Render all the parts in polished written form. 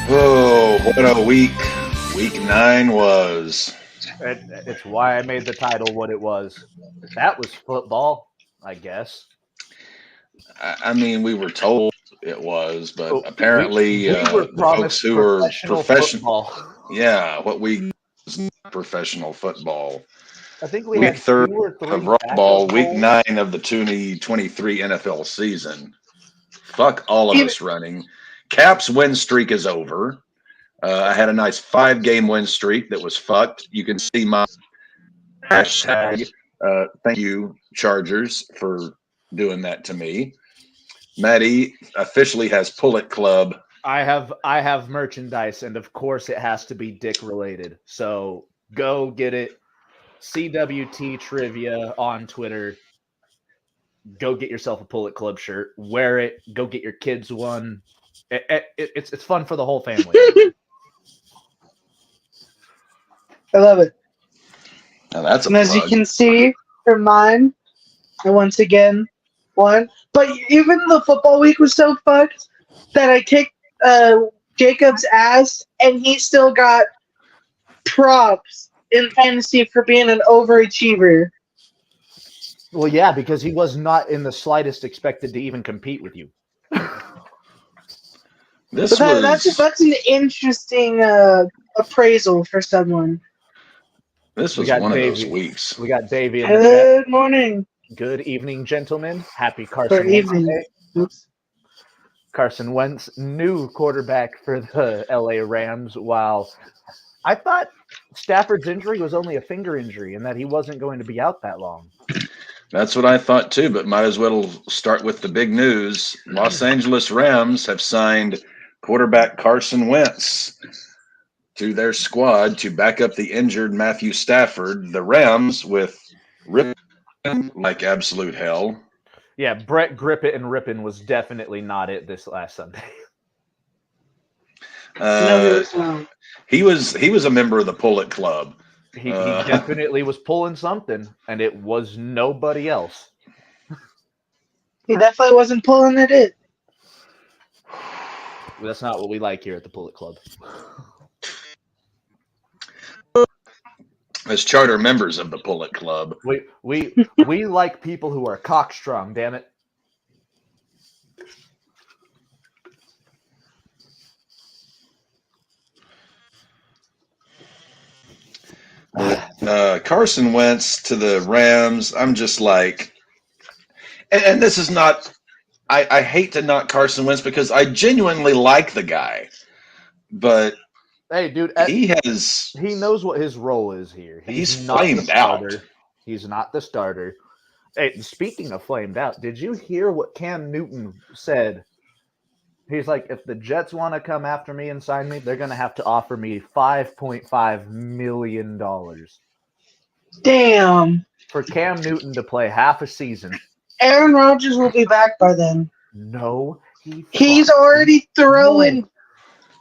Oh, what a week. Week 9 was. It's why I made the title what it was. That was football, I guess. I mean, we were told it was, but Oh, apparently we were the folks promised who are professional professional, football. yeah, what we is not professional football. I think we Week had 3 2 or of 3 RAWBall, backup week goals. 9 of the 2023 NFL season. Fuck all of us running. Cap's win streak is over. I had a nice 5-game win streak that was fucked. You can see my hashtag. Thank you, Chargers, for doing that to me. Maddie officially has Pullet Club. I have merchandise, and of course it has to be dick related. So go get it. CWT Trivia on Twitter. Go get yourself a Pull It Club shirt. Wear it. Go get your kids one. It's fun for the whole family. I love it. Now that's a And as you plug. can see from mine, I once again won. But even the football week was so fucked that I kicked Jacob's ass, and he still got props in fantasy for being an overachiever. Well, yeah, because he was not in the slightest expected to even compete with you. This But was that's an interesting appraisal for someone. this We was got one of those Davey. weeks. We got Davey in the chat. Good morning. Good evening, gentlemen. Happy Or Carson evening. Wednesday. Oops. Carson Wentz, new quarterback for the LA Rams. While I thought Stafford's injury was only a finger injury and that he wasn't going to be out that long. That's what I thought too, but might as well start with the big news. Los Angeles Rams have signed quarterback Carson Wentz to their squad to back up the injured Matthew Stafford. The Rams, with Rip like absolute hell. Yeah, Brett Grip It and Rippin was definitely not it this last Sunday. No, he was not. He was a member of the Pullet Club. He definitely was pulling something, and it was nobody else. He definitely wasn't pulling it in. That's not what we like here at the Pullet Club. As charter members of the Pullet Club, We like people who are cockstrong, damn it. Carson Wentz to the Rams. I'm just like, and this is not. I hate to knock Carson Wentz because I genuinely like the guy, but Hey, dude, he knows what his role is here. He's not the flamed out. starter. He's not the starter. Hey, speaking of flamed out, did you hear what Cam Newton said? He's like, if the Jets want to come after me and sign me, they're going to have to offer me $5.5 million. Damn. For Cam Newton to play half a season. Aaron Rodgers will be back by then. No, he's already throwing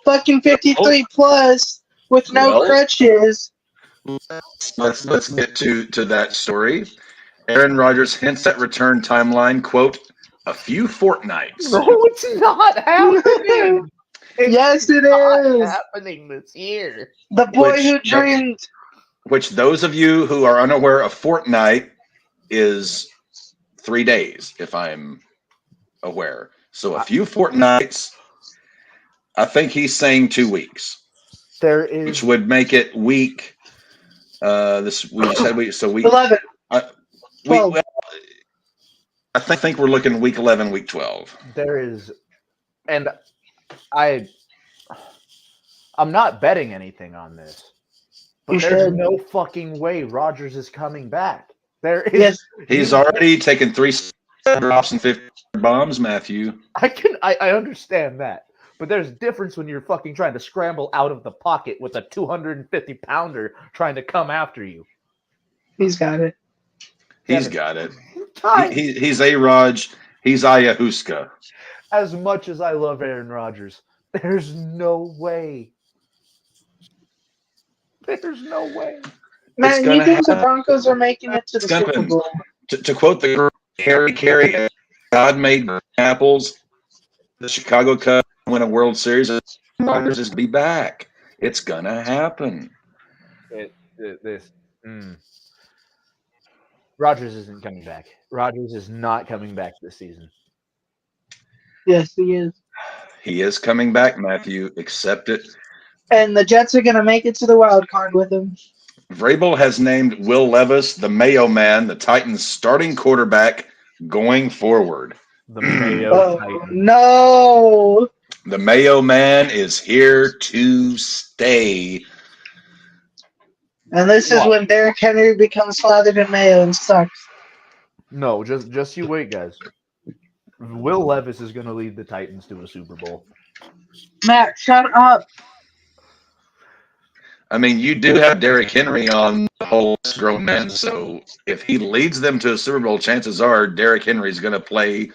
fucking 53 plus with no crutches. Let's get to that story. Aaron Rodgers hints at return timeline, quote, a few fortnights. No, it's not happening. Yes, it is happening this year. The boy who dreamed. Which those of you who are unaware, a fortnight is 3 days, if I'm aware. So a few fortnights. I think he's saying 2 weeks. Which would make it week. This we just had week. So week 11. I think we're looking week 11, week 12. There is, and I'm not betting anything on this, but there's no fucking way Rodgers is coming back. There is. Yes. He's already taken 3 drops and 50 bombs, Matthew. I understand that, but there's a difference when you're fucking trying to scramble out of the pocket with a 250-pounder trying to come after you. He's got it. He's got it. He's A-Raj. He's Ayahuasca. As much as I love Aaron Rodgers, there's no way. There's no way. Man, you think the Broncos are making it to the Super Bowl? To quote the Carrie, God made apples. The Chicago Cubs win a World Series. Rodgers is going to be back. It's going to happen. Rodgers isn't coming back. Rodgers is not coming back this season. Yes, he is. He is coming back, Matthew. Accept it. And the Jets are going to make it to the wild card with him. Vrabel has named Will Levis, the Mayo Man, the Titans' starting quarterback going forward. The Mayo Titans. No. The Mayo Man is here to stay. And this is when Derrick Henry becomes slathered in mayo and sucks. No, just you wait, guys. Will Levis is going to lead the Titans to a Super Bowl. Matt, shut up. I mean, you do have Derrick Henry on the whole grown man, so if he leads them to a Super Bowl, chances are Derrick Henry is going to play.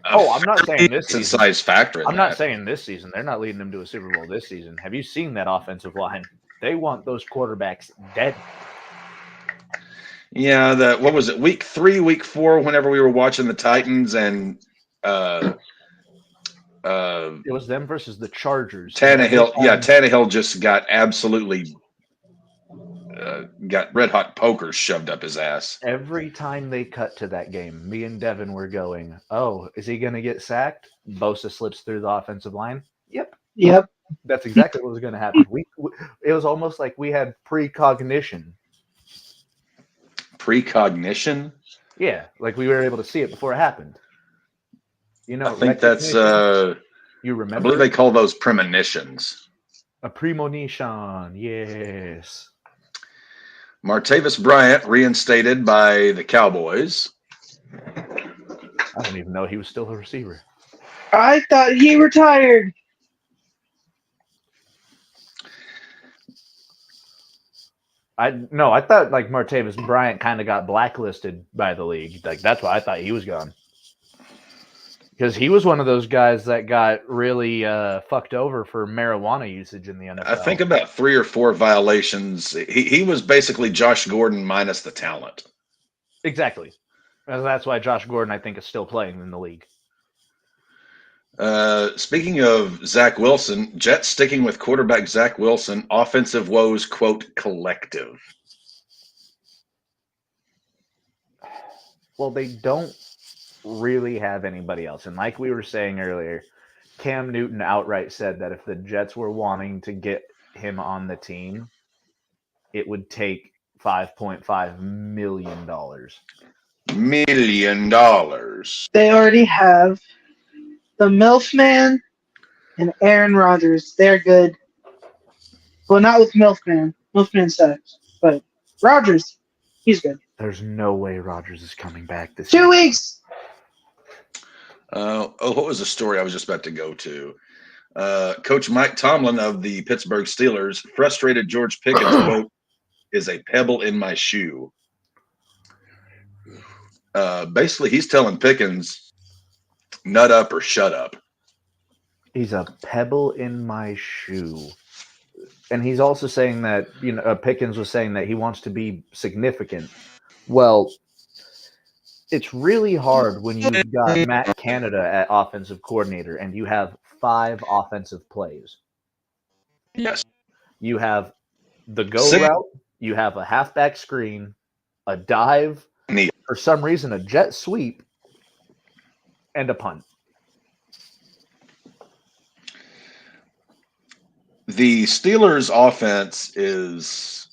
I'm not saying this season. Size factor. I'm not saying this season. They're not leading them to a Super Bowl this season. Have you seen that offensive line? They want those quarterbacks dead. Yeah, what was it? Week 3, week 4, whenever we were watching the Titans and it was them versus the Chargers. Tannehill just got absolutely got red hot pokers shoved up his ass. Every time they cut to that game, me and Devin were going, "Oh, is he going to get sacked?" Bosa slips through the offensive line. Yep. That's exactly what was going to happen. It was almost like we had precognition. Precognition? Yeah, like we were able to see it before it happened. You know, I think that's you remember? I believe they call those premonitions. A premonition, yes. Martavis Bryant reinstated by the Cowboys. I don't even know he was still a receiver. I thought he retired. I thought like Martavis Bryant kind of got blacklisted by the league. Like that's why I thought he was gone. Because he was one of those guys that got really fucked over for marijuana usage in the NFL. I think about 3 or 4 violations. He was basically Josh Gordon minus the talent. Exactly. And that's why Josh Gordon, I think, is still playing in the league. Speaking of Zach Wilson, Jets sticking with quarterback Zach Wilson, offensive woes, quote, collective. Well, they don't really have anybody else. And like we were saying earlier, Cam Newton outright said that if the Jets were wanting to get him on the team, it would take $5.5 million. $million. They already have the MILF Man and Aaron Rodgers. They're good. Well, not with MILF Man. MILF Man sucks. But Rodgers, he's good. There's no way Rodgers is coming back this 2 year. weeks. What was the story I was just about to go to? Coach Mike Tomlin of the Pittsburgh Steelers frustrated George Pickens, quote, is a pebble in my shoe. Basically, he's telling Pickens, nut up or shut up. He's a pebble in my shoe. And he's also saying that, Pickens was saying that he wants to be significant. Well, it's really hard when you've got Matt Canada at offensive coordinator and you have 5 offensive plays. Yes. You have the go route, you have a halfback screen, a dive, for some reason a jet sweep, and a punt. The Steelers' offense is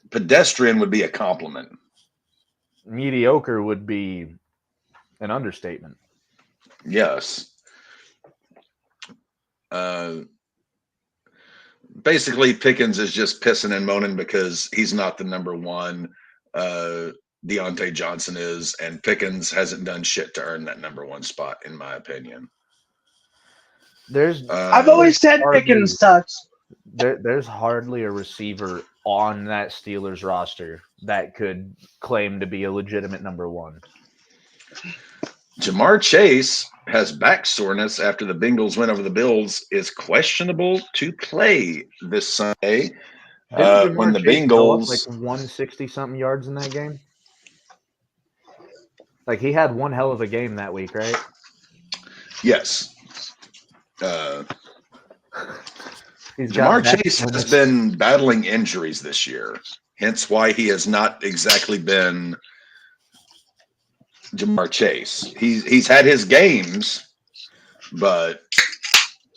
pedestrian would be a compliment. Mediocre would be an understatement. Yes. Basically, Pickens is just pissing and moaning because he's not the number one. Deontay Johnson is, and Pickens hasn't done shit to earn that number 1 spot, in my opinion. I've always said Pickens sucks. There's hardly a receiver on that Steelers roster that could claim to be a legitimate number 1. Jamar Chase has back soreness after the Bengals win over the Bills, is questionable to play this Sunday. When the Bengals like 160 something yards in that game. Like he had one hell of a game that week, right? Yes. Jamar Chase has been battling injuries this year, hence why he has not exactly been Jamar Chase. He's had his games, but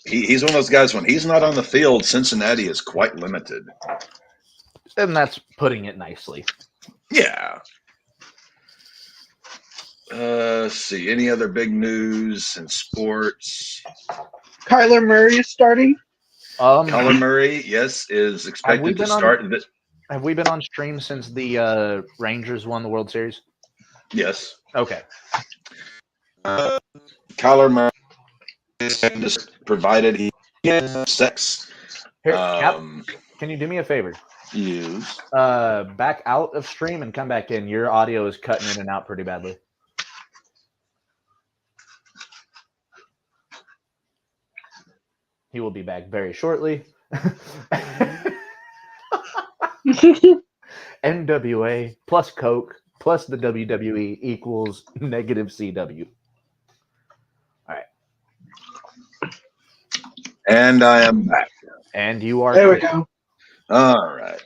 he's one of those guys, when he's not on the field, Cincinnati is quite limited. And that's putting it nicely. Yeah. Let's see. Any other big news in sports? Kyler Murray is starting. Kyler Murray, yes, is expected to start. Have we been on stream since the Rangers won the World Series? Yes. Okay. Kyler Murray is provided he gets sex. Here, Cap, can you do me a favor? Yes. Back out of stream and come back in. Your audio is cutting in and out pretty badly. He will be back very shortly. NWA plus Coke plus the WWE equals negative CW. All right. And I am back. And you are. There we go. All right.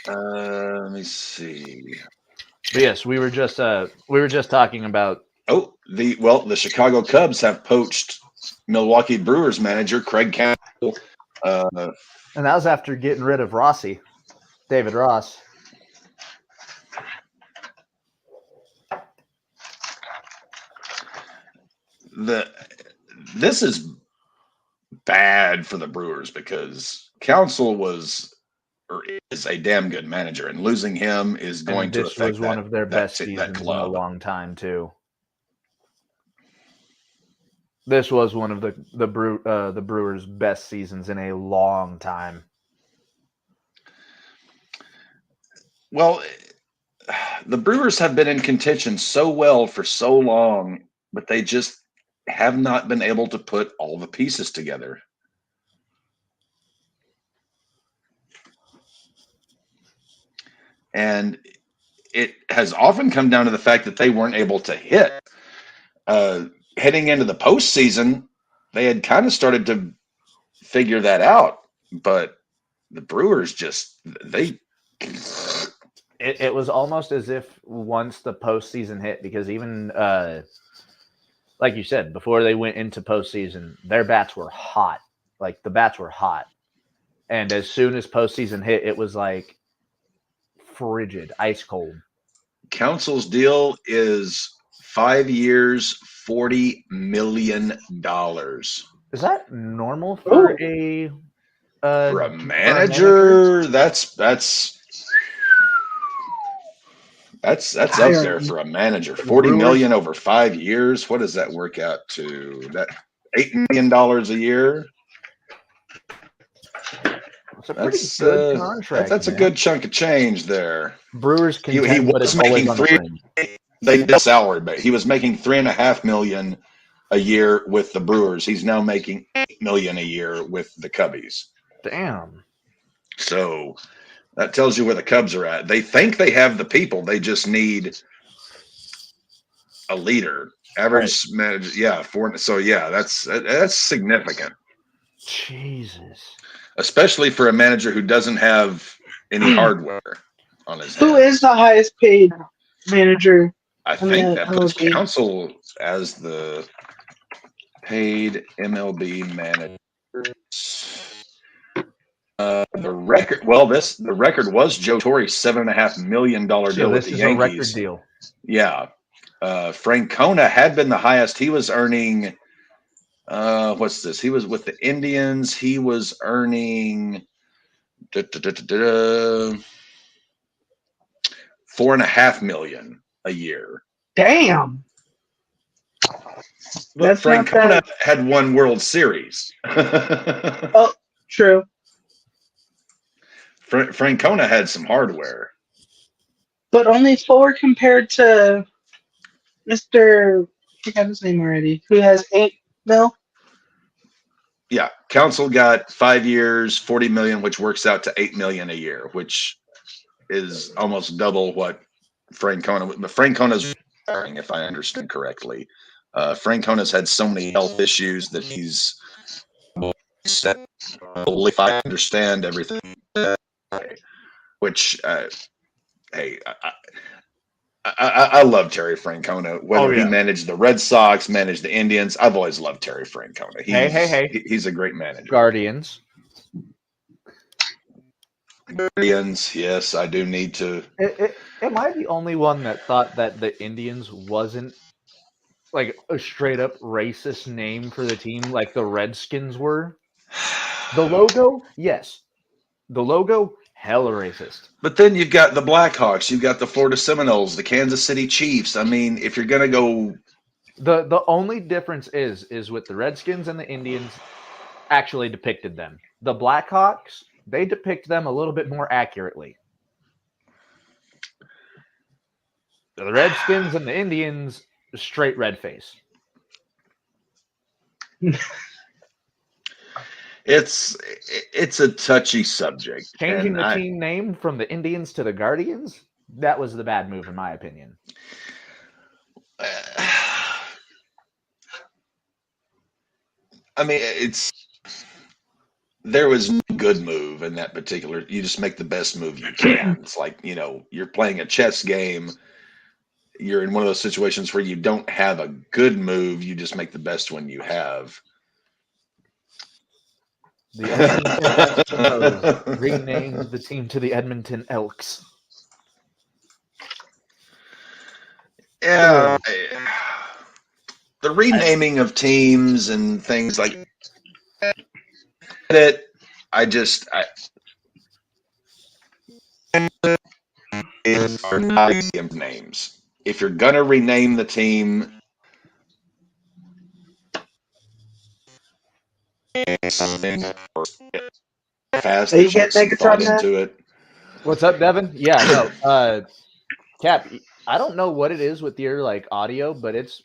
Let me see. But yes, we were just talking about. Oh, the Chicago Cubs have poached Milwaukee Brewers manager Craig Campbell. And that was after getting rid of David Ross. This is bad for the Brewers because Counsell is a damn good manager, and losing him is going to affect this was one of their best seasons in a long time too. This was one of the Brewers' best seasons in a long time. Well, the Brewers have been in contention so well for so long, but they just have not been able to put all the pieces together. And it has often come down to the fact that they weren't able to hit. Heading into the postseason, they had kind of started to figure that out, but the Brewers It was almost as if once the postseason hit, because even like you said, before they went into postseason, their bats were hot. Like the bats were hot. And as soon as postseason hit, it was like frigid, ice cold. Counsell's deal is 5 years, $40 million. Is that normal for a manager? That's up there for a manager. $40 million over 5 years. What does that work out to? That $8 million a year. It's a pretty good contract. That's a good chunk of change there. Brewers he was making they did salary, but he was making $3.5 million a year with the Brewers. He's now making $8 million a year with the Cubbies. Damn. So that tells you where the Cubs are at. They think they have the people. They just need a leader. Average manager, that's significant. Jesus. Especially for a manager who doesn't have any hardware on his head. Who is the highest paid manager? I think that puts Counsell as the paid MLB manager. The record was Joe Torre's $7.5 million deal with the Yankees. This is a record deal. Yeah. Francona had been the highest. He was earning what's this? He was with the Indians. He was earning $4.5 million a year. Damn. But Francona had won World Series. Oh, true. Francona had some hardware. But only 4 compared to Mr. I forgot his name already, who has 8 mil. Yeah, Counsell got 5 years, $40 million, which works out to $8 million a year, which is almost double what Francona. But Francona's retiring, if I understand correctly. Francona's had so many health issues that he's if I understand everything, which hey, I love Terry Francona. Whether he managed the Red Sox, managed the Indians, I've always loved Terry Francona. He's a great manager. Guardians. Yes, I do need to. Am I the only one that thought that the Indians wasn't like a straight up racist name for the team like the Redskins were? The logo, yes. The logo, hella racist. But then you've got the Blackhawks, you've got the Florida Seminoles, the Kansas City Chiefs. I mean, if you're gonna go, the only difference is with the Redskins and the Indians actually depicted them. The Blackhawks, they depict them a little bit more accurately. The Redskins and the Indians, straight red face. It's a touchy subject. Changing the team name from the Indians to the Guardians, that was the bad move in my opinion. I mean, there was no good move in that particular. You just make the best move you can. It's like, you're playing a chess game. You're in one of those situations where you don't have a good move. You just make the best one you have. The Edmonton Expos renamed the team to the Edmonton Elks. Yeah. The renaming of teams and things like that, are not names. If you're gonna rename the team, something fast, you get thought into it. What's up, Devin? Yeah, no. Cap, I don't know what it is with your audio, but it's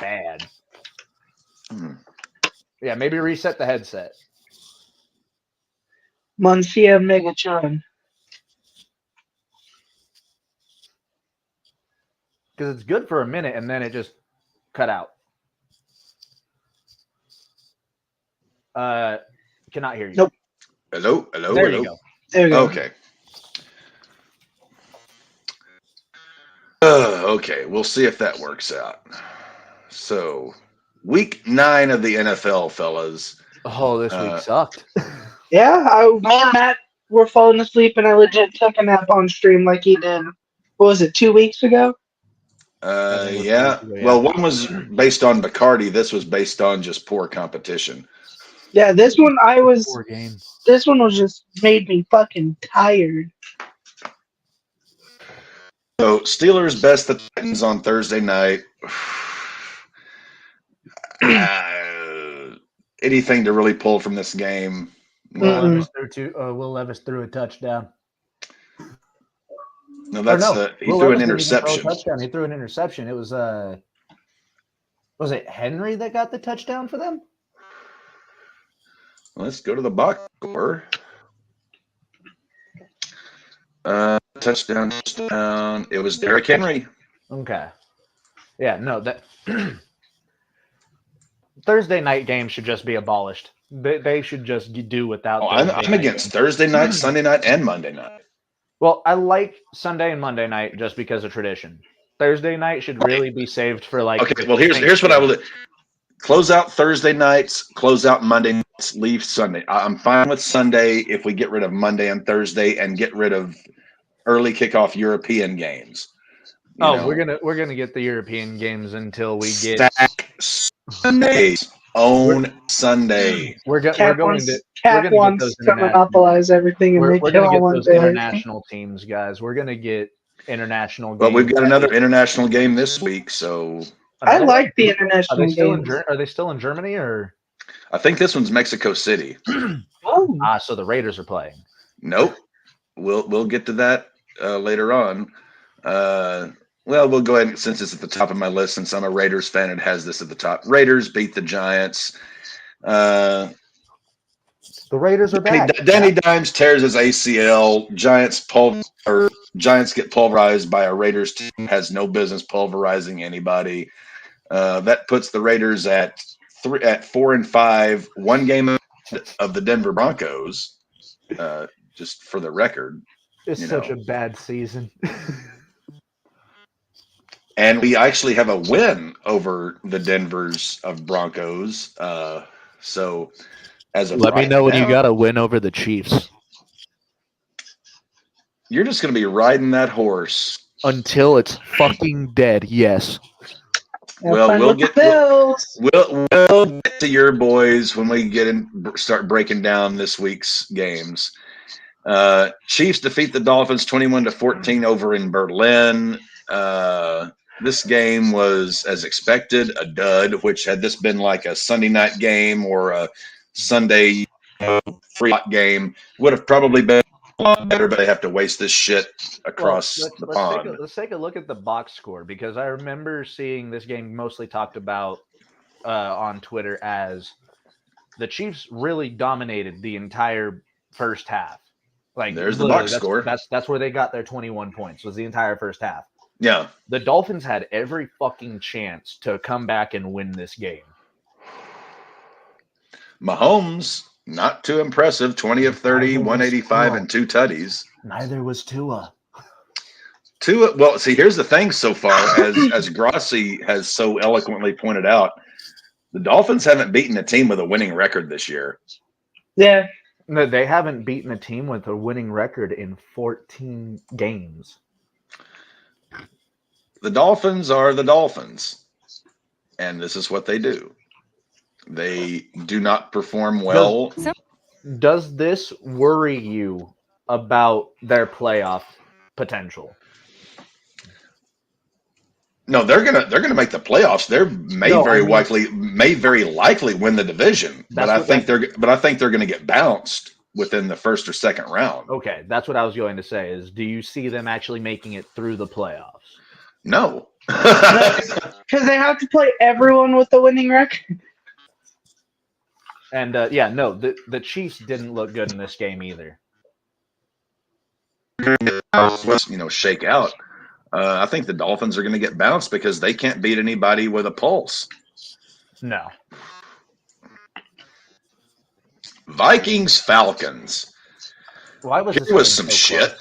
bad. Yeah, maybe reset the headset. Monsieur Megatron. Because it's good for a minute and then it just cut out. Cannot hear you. Nope. Hello. There you go. There we go. Okay. Okay, we'll see if that works out. So, week 9 of the NFL, fellas. Oh, this week sucked. Yeah, me and Matt were falling asleep, and I legit took a nap on stream like he did. What was it, 2 weeks ago? Yeah. Well, one was based on Bacardi. This was based on just poor competition. Yeah, this one This one was just made me fucking tired. So Steelers best the Titans on Thursday night. Anything to really pull from this game? Will Levis threw a touchdown. No, he threw an interception. He threw an interception. It was it Henry that got the touchdown for them? Let's go to the box score. Touchdown. It was Derrick Henry. Okay. Yeah, no, that Thursday night games should just be abolished. They should just do without. I'm against Thursday night, Sunday night, and Monday night. Well, I like Sunday and Monday night just because of tradition. Thursday night should really be saved for Okay, well, here's what I will do. Close out Thursday nights, close out Monday nights, leave Sunday. I'm fine with Sunday if we get rid of Monday and Thursday and get rid of early kickoff European games. We're gonna get the European games until we get Sundays. Own Sunday. We're going Cap wants to monopolize everything, and we're they gonna get one those day. international teams, guys. We're gonna get international games. But we've got another international game this week, so I like the international games. Are they still in Germany or? I think this one's Mexico City. So the Raiders are playing. Nope. We'll get to that later on. Well, we'll go ahead, since it's at the top of my list, since I'm a Raiders fan, it has this at the top. Raiders beat the Giants. The Raiders are back. Danny Dimes tears his ACL. Giants get pulverized by a Raiders team has no business pulverizing anybody. That puts the Raiders at 4-5, one game of the Denver Broncos. Just for the record, It's such a bad season. And we actually have a win over the Denver's of Broncos. So as of Let me right know when you now, got a win over the Chiefs. You're just going to be riding that horse Until it's fucking dead, yes. Well, we'll get to your boys when we start breaking down this week's games. Chiefs defeat the Dolphins 21-14 over in Berlin. This game was, as expected, a dud, which had this been like a Sunday night game or a Sunday free game, would have probably been a lot better, but they have to waste this shit across the pond. Let's take a look at the box score, because I remember seeing this game mostly talked about on Twitter as the Chiefs really dominated the entire first half. Like, there's the box score. That's where they got their 21 points, was the entire first half. Yeah. The Dolphins had every fucking chance to come back and win this game. Mahomes, not too impressive. 20 of 30, 185, and 2 tutties. Neither was Tua. Well, see, here's the thing so far, as Grossi has so eloquently pointed out, the Dolphins haven't beaten a team with a winning record this year. Yeah. No, they haven't beaten a team with a winning record in 14 games. The Dolphins are the Dolphins, and this is what they do. They do not perform well. Does this worry you about their playoff potential? No, they're gonna make the playoffs. They may very likely win the division, but I think they're gonna get bounced within the first or second round. Okay, that's what I was going to say. Is do you see them actually making it through the playoffs? No, because they have to play everyone with the winning record. And the Chiefs didn't look good in this game either. Shake out. I think the Dolphins are going to get bounced because they can't beat anybody with a pulse. No. Vikings Falcons. Why was It was some shit.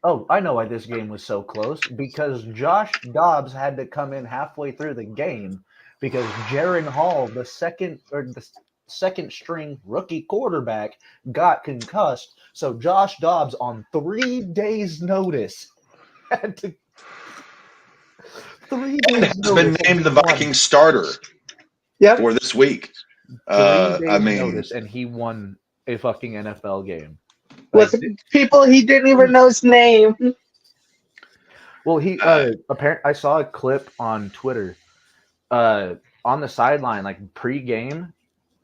Oh, I know why this game was so close. Because Josh Dobbs had to come in halfway through the game because Jaron Hall, the second string rookie quarterback, got concussed. So Josh Dobbs, on 3 days' notice, had to. 3 days Has been named the Vikings starter. Yep. For this week. 3 days notice, and he won a fucking NFL game. With people he didn't even know his name. Well, I saw a clip on Twitter. On the sideline, like pre-game,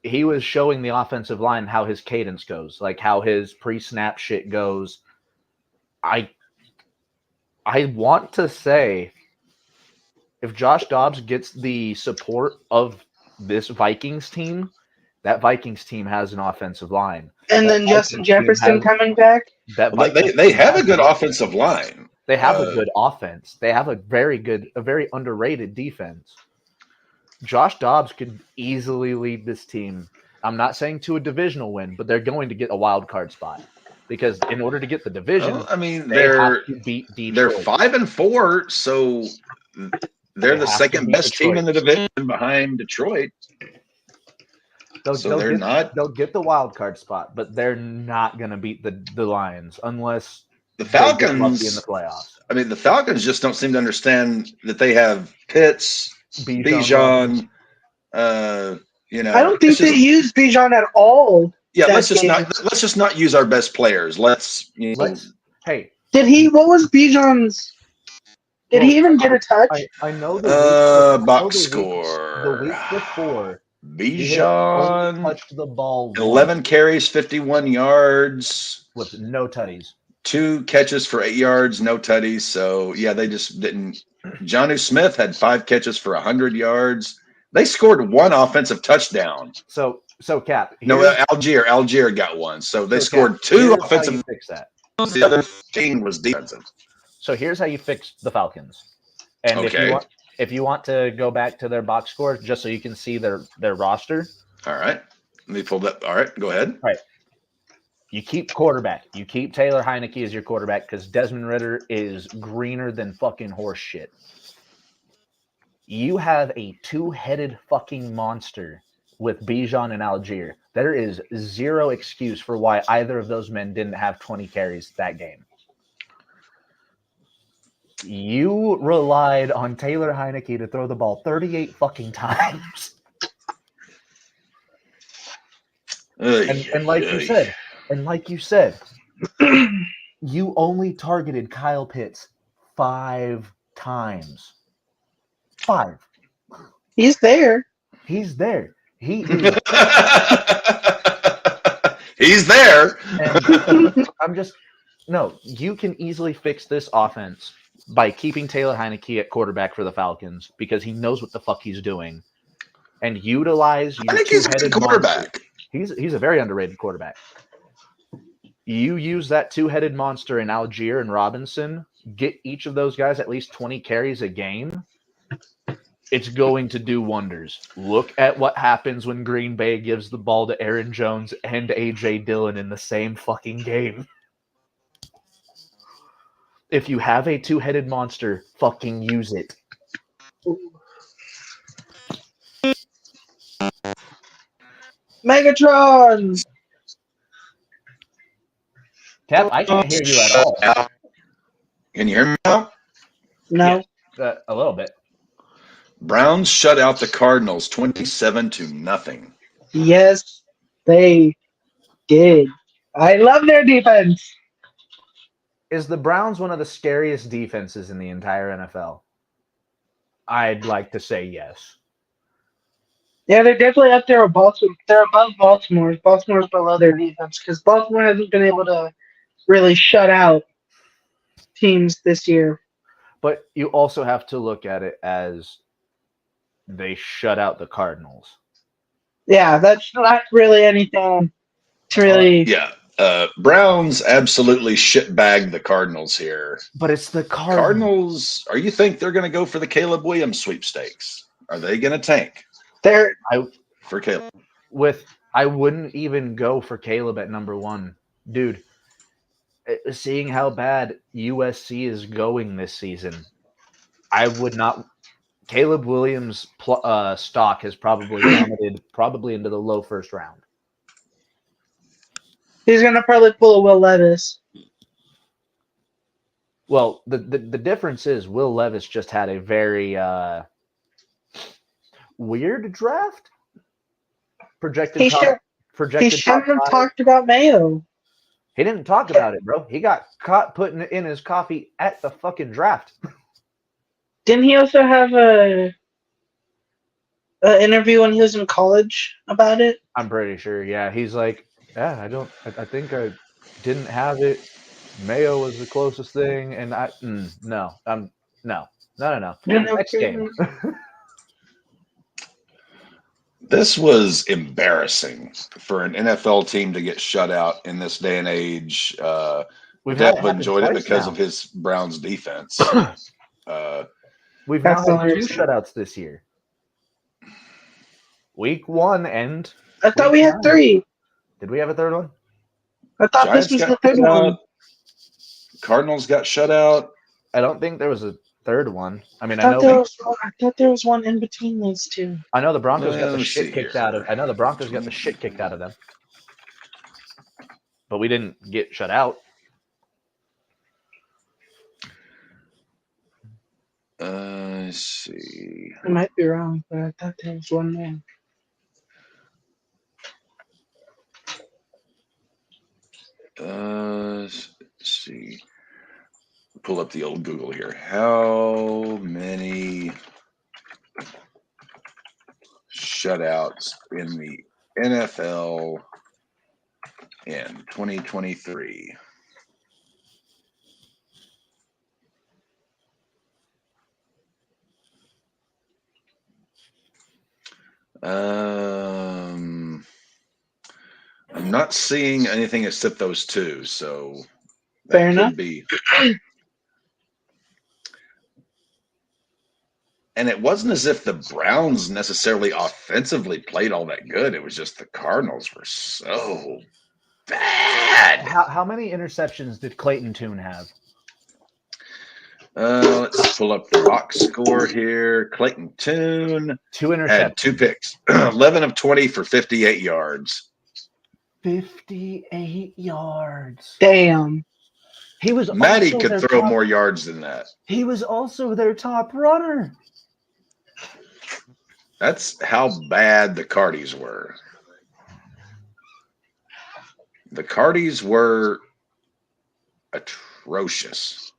he was showing the offensive line how his cadence goes, like how his pre-snap shit goes. I want to say, if Josh Dobbs gets the support of this Vikings team, that Vikings team has an offensive line. And then Justin Jefferson coming back. They have a good offensive line. They have a good offense. They have a very underrated defense. Josh Dobbs could easily lead this team. I'm not saying to a divisional win, but they're going to get a wild card spot. Because in order to get the division, they're have to beat Detroit. They're 5-4, so they're the second best team in the division behind Detroit. They'll get the wild card spot, but they're not going to beat the Lions unless the Falcons they get lucky in the playoffs. I mean, the Falcons just don't seem to understand that they have Pitts, Bijan. I don't think they use Bijan at all. Yeah, let's just not use our best players. Hey, what was Bijan's? Did he even get a touch? I know the box score. The week before, Bijan touched the ball 11 carries, 51 yards with no tutties. 2 catches for 8 yards, no tutties. So yeah, they just didn't. Jonnu Smith had 5 catches for 100 yards. They scored 1 offensive touchdown. So Cap. Algier got 1. So they scored 2 offensive. Fix that. The other team was defensive. So here's how you fix the Falcons. And if you want to go back to their box score, just so you can see their roster. All right. Let me pull that. All right, go ahead. Right. You keep quarterback. You keep Taylor Heineke as your quarterback because Desmond Ridder is greener than fucking horse shit. You have a two-headed fucking monster with Bijan and Algier. There is zero excuse for why either of those men didn't have 20 carries that game. You relied on Taylor Heineke to throw the ball 38 fucking times. And like you said, you only targeted Kyle Pitts 5 times. 5. He's there. He's there. He is. He's there. And you can easily fix this offense by keeping Taylor Heineke at quarterback for the Falcons because he knows what the fuck he's doing. And utilize your I think he's a good quarterback. He's a very underrated quarterback. You use that two-headed monster in Algier and Robinson, get each of those guys at least 20 carries a game. It's going to do wonders. Look at what happens when Green Bay gives the ball to Aaron Jones and A.J. Dillon in the same fucking game. If you have a two-headed monster, fucking use it. Megatron! Cap, I can't hear you at all. Can you hear me now? No. Yeah, a little bit. Browns shut out the Cardinals 27-0. Yes, they did. I love their defense. Is the Browns one of the scariest defenses in the entire NFL? I'd like to say yes. Yeah, they're definitely up there with Baltimore. They're above Baltimore. Baltimore's below their defense because Baltimore hasn't been able to really shut out teams this year. But you also have to look at it as they shut out the Cardinals. Yeah, that's not really anything to really. Browns absolutely shitbagged the Cardinals here. But it's the Cardinals. Are you think they're going to go for the Caleb Williams sweepstakes? Are they going to tank? For Caleb. I wouldn't even go for Caleb at number 1. Dude, seeing how bad USC is going this season, I would not. Caleb Williams' stock has probably plummeted into the low first round. He's going to probably pull a Will Levis. Well, the difference is Will Levis just had a very weird draft. He shouldn't have talked about Mayo. He didn't talk about it, bro. He got caught putting it in his coffee at the fucking draft. Didn't he also have a interview when he was in college about it? I'm pretty sure. Yeah, he's like, I think I didn't have it. Mayo was the closest thing, and no. Next game. This was embarrassing for an NFL team to get shut out in this day and age. Depp enjoyed it because of his Browns defense. We've now had 2 shutouts this year. Week 1 and I thought we had 3. Did we have a third one? I thought Giants this was the third one. Cardinals got shut out. I don't think there was a third one. I mean, I thought there was one in between those 2. I know the Broncos got the shit kicked out of. I know the Broncos got the shit kicked out of them, but we didn't get shut out. Let's see. I might be wrong, but I thought there was one more. Let's see. Pull up the old Google here. How many shutouts in the NFL in 2023? I'm not seeing anything except those 2, so fair enough. Be. And it wasn't as if the Browns necessarily offensively played all that good. It was just the Cardinals were so bad. How many interceptions did Clayton Tune have? Let's pull up the box score here. Clayton Tune 2 interceptions. had 2 picks, 11 of 20 for 58 yards. 58 yards. Damn. He was Matty also could their throw top- more yards than that. He was also their top runner. That's how bad the Cardis were. The Cardis were atrocious.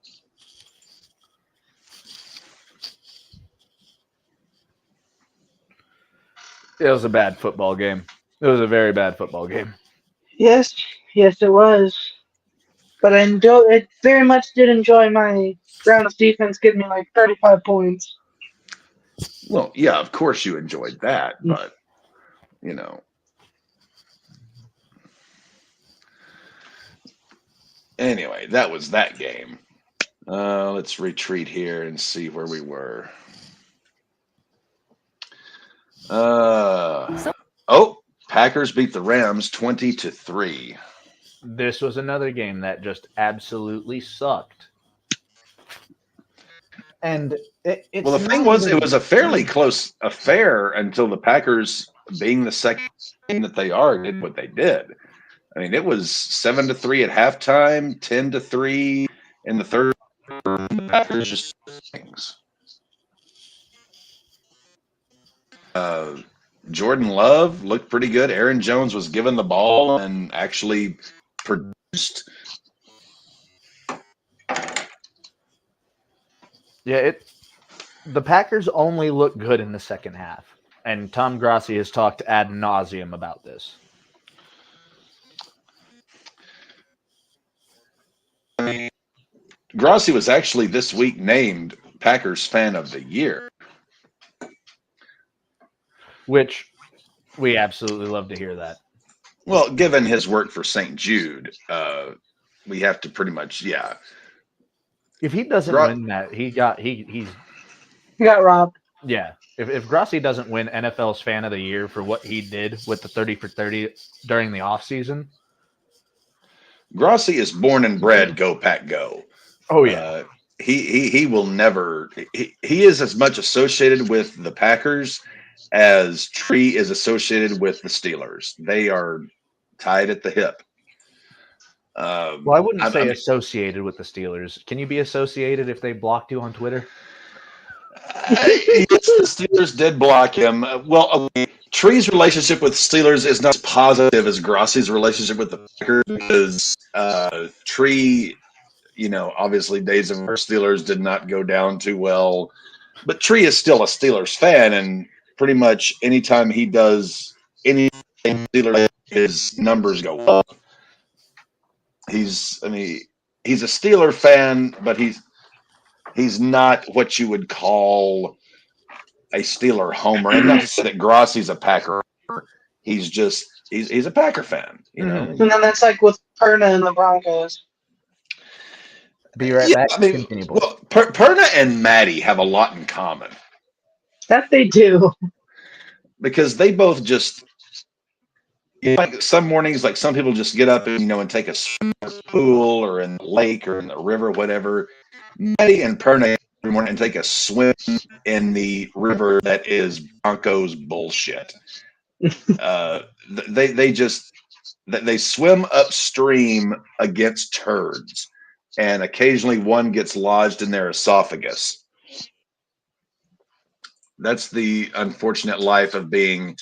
It was a bad football game. It was a very bad football game. Yes, it was. But I very much did enjoy my Browns defense getting me like 35 points. Well, yeah, of course you enjoyed that, but you know. Anyway, that was that game. Let's retreat here and see where we were. Packers beat the Rams 20-3. This was another game that just absolutely sucked. And it's Well, the thing was, it was a fairly close affair until the Packers, being the second team that they are, did what they did. I mean, it was 7-3 at halftime, 10-3 in the third. The Packers just things. Jordan Love looked pretty good. Aaron Jones was given the ball and actually produced. Yeah, the Packers only look good in the second half, and Tom Grassi has talked ad nauseum about this. Grassi was actually this week named Packers Fan of the Year. Which we absolutely love to hear that. Well, given his work for St. Jude, we have to pretty much, yeah. If he doesn't win that, he got robbed. Yeah. If Grassi doesn't win NFL's Fan of the Year for what he did with the 30 for 30 during the offseason. Grassi is born and bred go Pack go. Oh yeah. He will never he is as much associated with the Packers as Tree is associated with the Steelers. They are tied at the hip. Well, I wouldn't say associated with the Steelers. Can you be associated if they blocked you on Twitter? Yes, the Steelers did block him. Well, Tree's relationship with Steelers is not as positive as Grassi's relationship with the Packers because Tree, obviously days of our Steelers did not go down too well. But Tree is still a Steelers fan, and pretty much anytime he does anything Steelers, his numbers go up. He's a Steeler fan, but he's not what you would call a Steeler homer. And not to say that Grassi's a Packer. He's a Packer fan, And then that's like with Perna and the Broncos. Be right back. Continue, boys. Well, Perna and Matty have a lot in common. That they do. Because they both just, like some mornings, like some people just get up and, and take a swim in the pool or in the lake or in the river, whatever. Matty and Perna every morning and take a swim in the river that is Broncos bullshit. They swim upstream against turds, and occasionally one gets lodged in their esophagus. That's the unfortunate life of being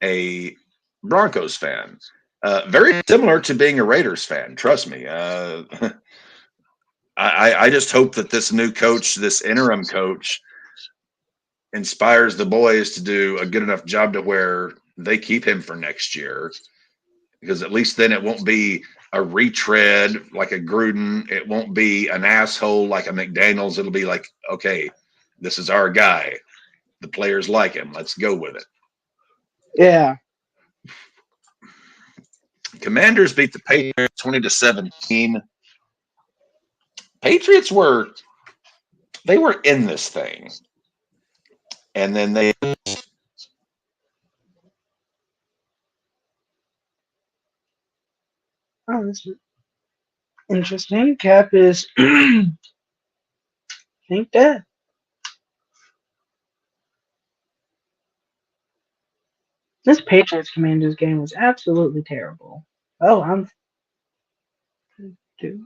a Broncos fan. Very similar to being a Raiders fan. Trust me. I just hope that this new coach, this interim coach, inspires the boys to do a good enough job to where they keep him for next year. Because at least then it won't be a retread like a Gruden. It won't be an asshole like a McDaniels. It'll be like, okay, this is our guy. The players like him. Let's go with it. Yeah. Commanders beat the Patriots 20-17. Patriots were in this thing. And then they Oh, this is interesting. Cap is ain't dead. This Patriots Commanders game was absolutely terrible. Oh, I'm dude.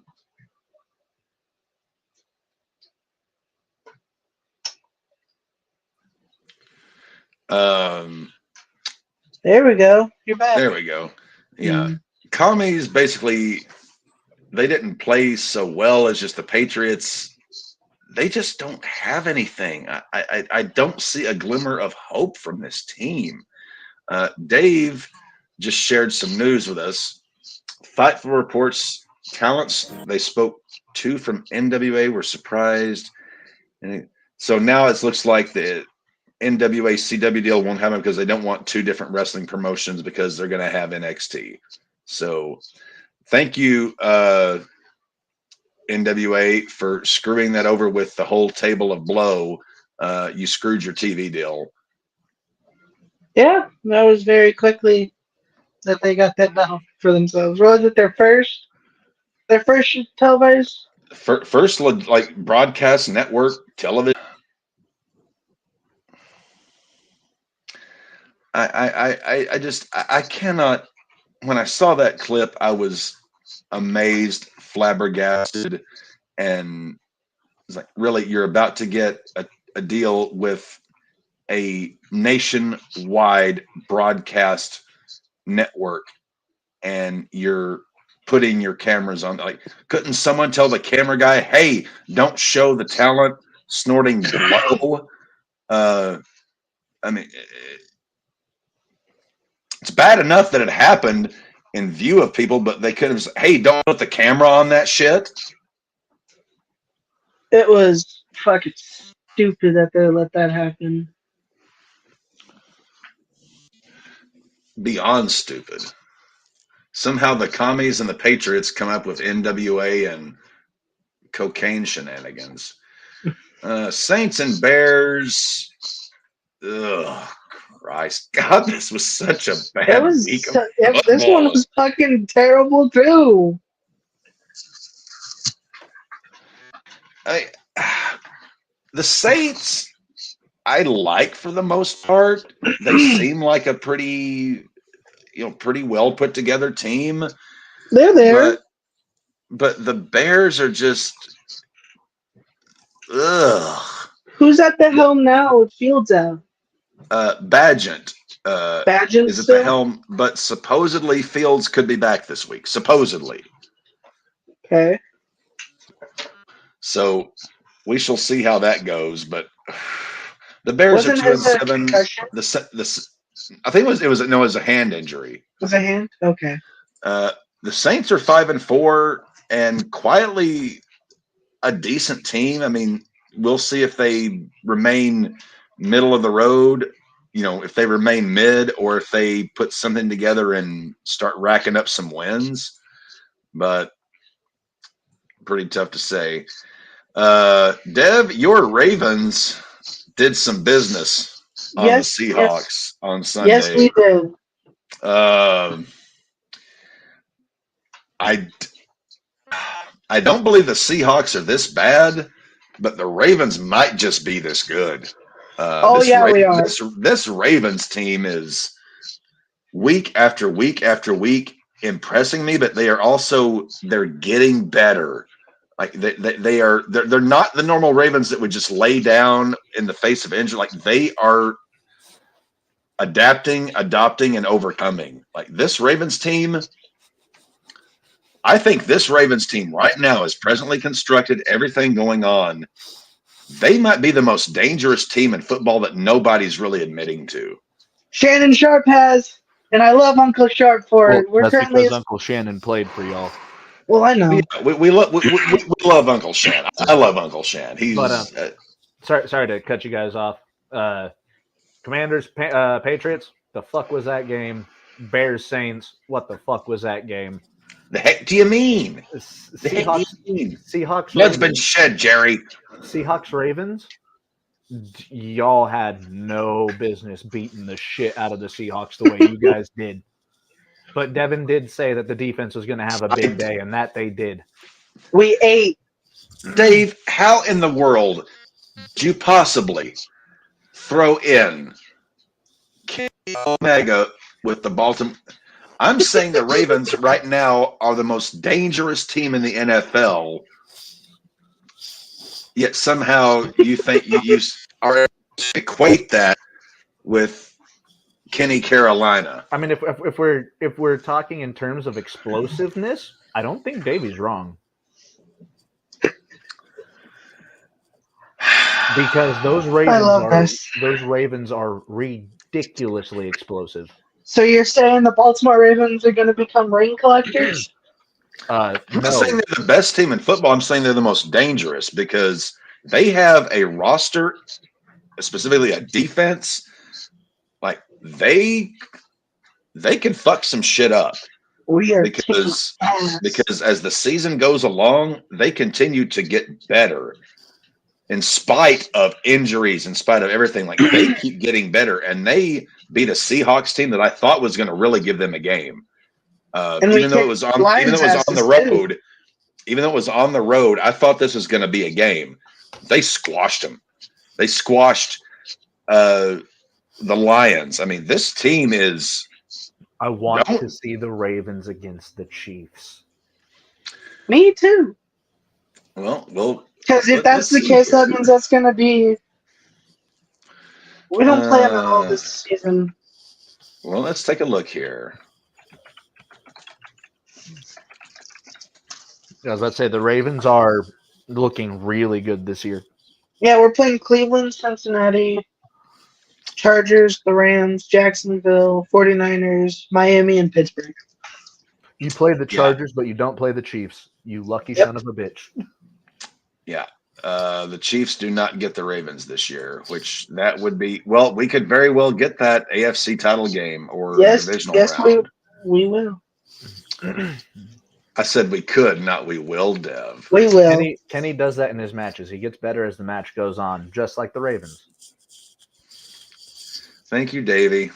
There we go. You're back. there we go. Yeah. Commies basically, they didn't play so well as just the Patriots. They just don't have anything. I don't see a glimmer of hope from this team. Dave just shared some news with us. Fightful reports talents they spoke to from NWA were surprised. And so now it looks like the NWA CW deal won't happen because they don't want two different wrestling promotions because they're going to have NXT. So thank you, NWA, for screwing that over with the whole table of blow. You screwed your TV deal. Yeah, that was very quickly that they got that down for themselves. Was it their first televised? First, like broadcast network television. I cannot. When I saw that clip, I was amazed, flabbergasted, and it's like, really, you're about to get a deal with a nationwide broadcast network, and you're putting your cameras on. Like, couldn't someone tell the camera guy, "Hey, don't show the talent snorting blow"? I mean, it's bad enough that it happened in view of people, but they could have said, "Hey, don't put the camera on that shit." It was fucking stupid that they let that happen. Beyond stupid. Somehow the commies and the Patriots come up with NWA and cocaine shenanigans. Saints and Bears. Ugh, Christ. God, this was such a bad week of this one was fucking terrible too. The Saints, I like for the most part. They seem like a pretty well put together team. They're there. But the Bears are just ugh. Who's at the helm now with Fields out? Bagent. Bagent is at the helm, but supposedly Fields could be back this week. Supposedly. Okay. So we shall see how that goes. But the Bears are 2-7. I think it was a hand injury. Was a hand? Okay. The Saints are 5-4 and quietly a decent team. I mean, we'll see if they remain middle of the road, if they remain mid or if they put something together and start racking up some wins. But pretty tough to say. Dev, your Ravens did some business on the Seahawks on Sunday. Yes, we did. I don't believe the Seahawks are this bad, but the Ravens might just be this good. We are. This Ravens team is week after week after week impressing me, but they're getting better. Like they're not the normal Ravens that would just lay down in the face of injury. Like they are adapting, adopting, and overcoming. Like this Ravens team, I think this Ravens team right now is presently constructed, everything going on. They might be the most dangerous team in football that nobody's really admitting to. Shannon Sharp has, and I love Uncle Sharp for it. That's because Uncle Shannon played for y'all. Well, I know. Yeah, we love Uncle Shan. I love Uncle Shan. He's sorry to cut you guys off. Commanders, Patriots. The fuck was that game? Bears, Saints. What the fuck was that game? The heck do you mean? Seahawks. Blood's been shed, Jerry. Seahawks, Ravens. y'all had no business beating the shit out of the Seahawks the way you guys did. But Devin did say that the defense was going to have a big day, and that they did. We ate. Dave, how in the world do you possibly throw in Kenny Omega with the Baltimore? I'm saying the Ravens right now are the most dangerous team in the NFL. Yet somehow you think you are equate that with Kenny Carolina. I mean, if we're talking in terms of explosiveness, I don't think Davey's wrong. Because those Ravens are ridiculously explosive. So you're saying the Baltimore Ravens are going to become ring collectors? I'm not saying they're the best team in football. I'm saying they're the most dangerous because they have a roster, specifically a defense. Like they can fuck some shit up. We are because as the season goes along, they continue to get better. In spite of injuries, in spite of everything, like they keep getting better, and they beat a Seahawks team that I thought was going to really give them a game. Even though it was on the road, I thought this was going to be a game. They squashed them. They squashed the Lions. I mean, this team is. I want to see the Ravens against the Chiefs. Me too. Well. Because if that's the case, that means that's going to be. We don't play them at all this season. Well, let's take a look here. As I say, the Ravens are looking really good this year. Yeah, we're playing Cleveland, Cincinnati, Chargers, the Rams, Jacksonville, 49ers, Miami, and Pittsburgh. You play the Chargers, but you don't play the Chiefs. You lucky son of a bitch. Yeah. The Chiefs do not get the Ravens this year, which that would be – well, we could very well get that AFC title game or divisional round. We will. I said we could, not we will, Dev. We will. Kenny does that in his matches. He gets better as the match goes on, just like the Ravens. Thank you, Davey.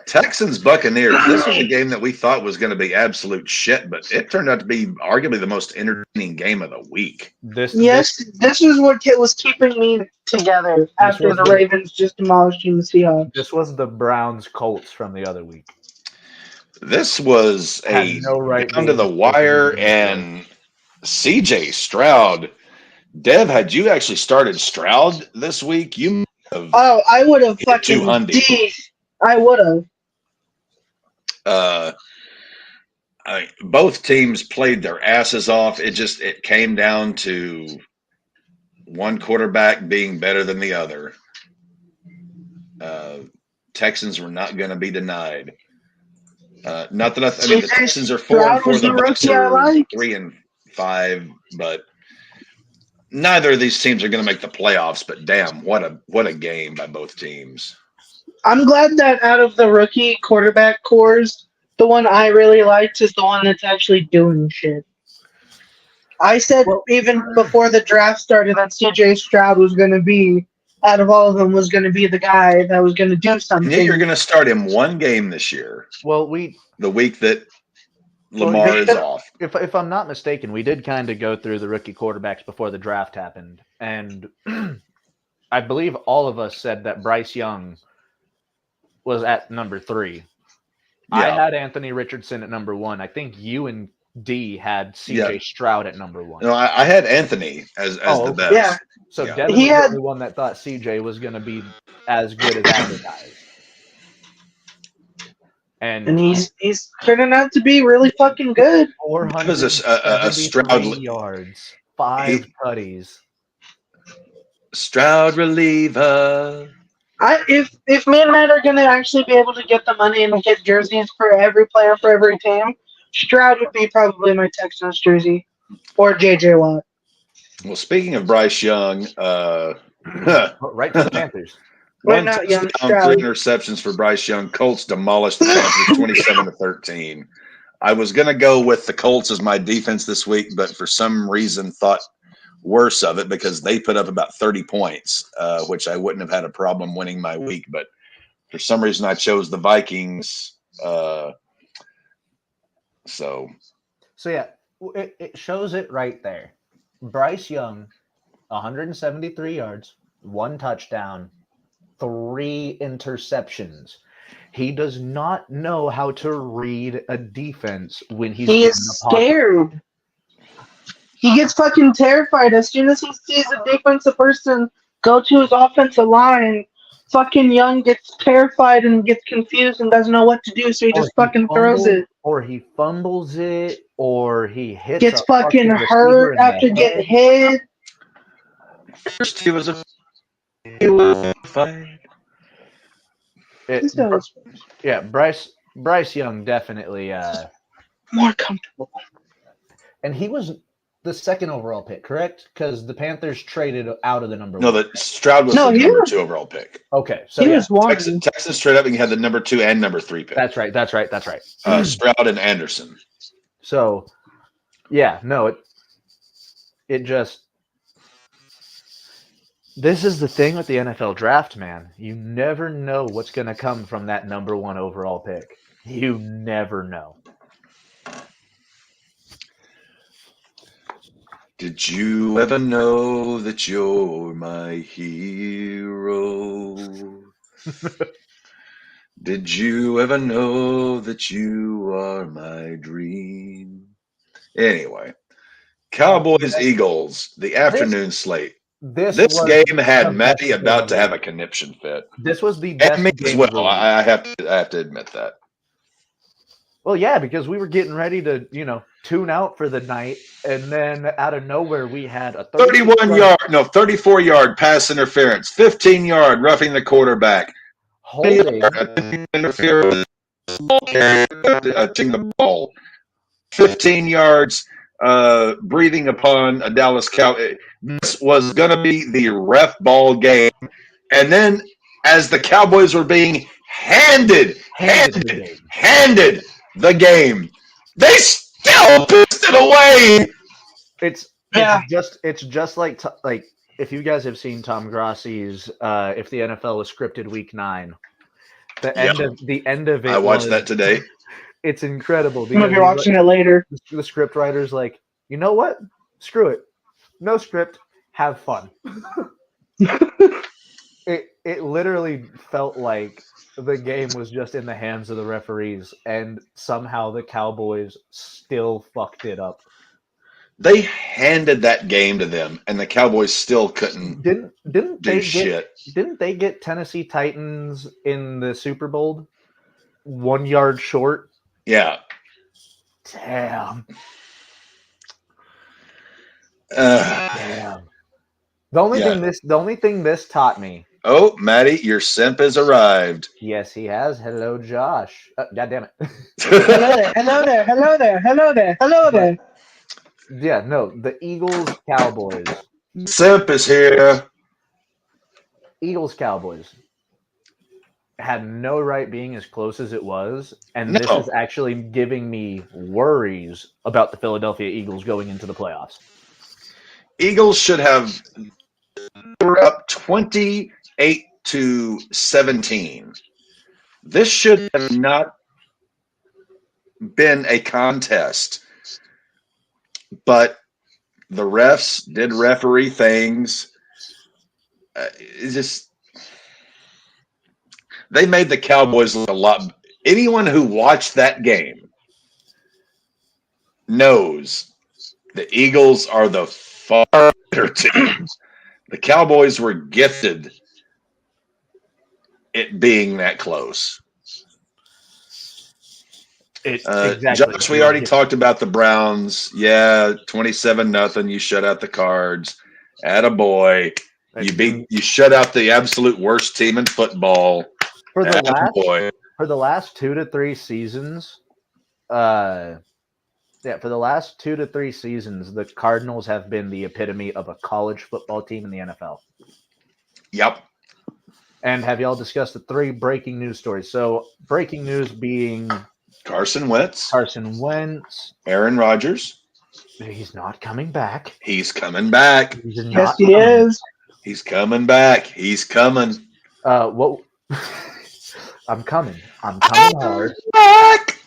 Texans Buccaneers. This was a game that we thought was going to be absolute shit, but it turned out to be arguably the most entertaining game of the week. This is what was keeping me together after the Ravens just demolishing the Seahawks. This was the Browns Colts from the other week. This was down to the wire, and CJ Stroud. Dev, had you actually started Stroud this week, you have. Oh, I would have fucking. I would have. Both teams played their asses off. It came down to one quarterback being better than the other. Texans were not going to be denied. Not that I mean the Texans are 4-4, the Bucs are 3-5, but neither of these teams are going to make the playoffs. But damn, what a game by both teams. I'm glad that out of the rookie quarterback cores, the one I really liked is the one that's actually doing shit. I said even before the draft started that CJ Stroud was going to be, out of all of them, was going to be the guy that was going to do something. Yeah, you're going to start him one game this year. Well, the week that Lamar is off. If I'm not mistaken, we did kind of go through the rookie quarterbacks before the draft happened, and I believe all of us said that Bryce Young was at number 3. Yeah. I had Anthony Richardson at number 1. I think you and D had CJ Stroud at number 1. No, I had Anthony as the best. Yeah. So Devin was the only one that thought CJ was going to be as good as advertised. And he's turning out to be really fucking good. 400 a Stroud yards, 5 tutties. Stroud reliever. If me and Matt are going to actually be able to get the money and get jerseys for every player for every team, Stroud would be probably my Texans jersey or JJ Watt. Well, speaking of Bryce Young, right to the Panthers. One touchdown, 3 interceptions for Bryce Young. Colts demolished the Panthers 27-13. I was going to go with the Colts as my defense this week, but for some reason thought worse of it because they put up about 30 points, which I wouldn't have had a problem winning my week. But for some reason, I chose the Vikings. So yeah, it shows it right there. Bryce Young, 173 yards, 1 touchdown, 3 interceptions. He does not know how to read a defense when he's He in is the pocket. scared. He gets fucking terrified as soon as he sees a defensive person go to his offensive line. Fucking Young gets terrified and gets confused and doesn't know what to do, so he just fucking throws it. Or he fumbles it, or he hits Gets a fucking receiver hurt in the after getting head. hit. first he was a fight. Yeah, Bryce Young definitely More comfortable. and he was the 2nd overall pick, correct? Because the Panthers traded out of the number No, 1. the Stroud was the number 2 overall pick. Okay, so He was one. Texas trade up and had the number 2 and number 3 pick. That's right. Stroud and Anderson. So, yeah, no, it just. This is the thing with the NFL draft, man. You never know what's going to come from that number 1 overall pick. You never know. Did you ever know that you're my hero? Did you ever know that you are my dream? Anyway, Cowboys, Eagles, the afternoon slate. This game had Matty about to have a conniption fit. This was the best and me game as well. I have to admit that. Well, yeah, because we were getting ready to, tune out for the night, and then out of nowhere we had a 34-yard pass interference, 15-yard roughing the quarterback, holding interference, touching the ball, 15 yards. Breathing upon a Dallas Cow. This was going to be the ref ball game. And then as the Cowboys were being handed the game, they still pissed it away. It's just like if you guys have seen Tom Grossi's if the NFL was scripted week 9, the end of it. I watched that today. It's incredible. I'm gonna be watching it later. The script writer's like, you know what? Screw it. No script. Have fun. It literally felt like the game was just in the hands of the referees, and somehow the Cowboys still fucked it up. They handed that game to them, and the Cowboys still couldn't didn't do they shit. Didn't they get Tennessee Titans in the Super Bowl 1 yard short? Yeah. Damn. Damn. The only thing this taught me. Oh, Matty, your simp has arrived. Yes, he has. Hello, Josh. God damn it. Hello there. Yeah, no, the Eagles Cowboys. Simp is here. Eagles Cowboys had no right being as close as it was, and this is actually giving me worries about the Philadelphia Eagles going into the playoffs. Eagles should have were up 28-17. This should have not been a contest, but the refs did referee things. They made the Cowboys look a lot. Anyone who watched that game knows the Eagles are the far better team. The Cowboys were gifted it being that close. Exactly. Josh, we already talked about the Browns. Yeah, 27-0. You shut out the Cards. Attaboy. You shut out the absolute worst team in football. For the last 2 to 3 seasons, the Cardinals have been the epitome of a college football team in the NFL. Yep. And have y'all discussed the 3 breaking news stories? So, breaking news being Carson Wentz, Aaron Rodgers, He's not coming back. He's coming back. He's not Yes, he coming. is. He's coming back. He's coming. What? I'm coming. I'm coming hard. Back.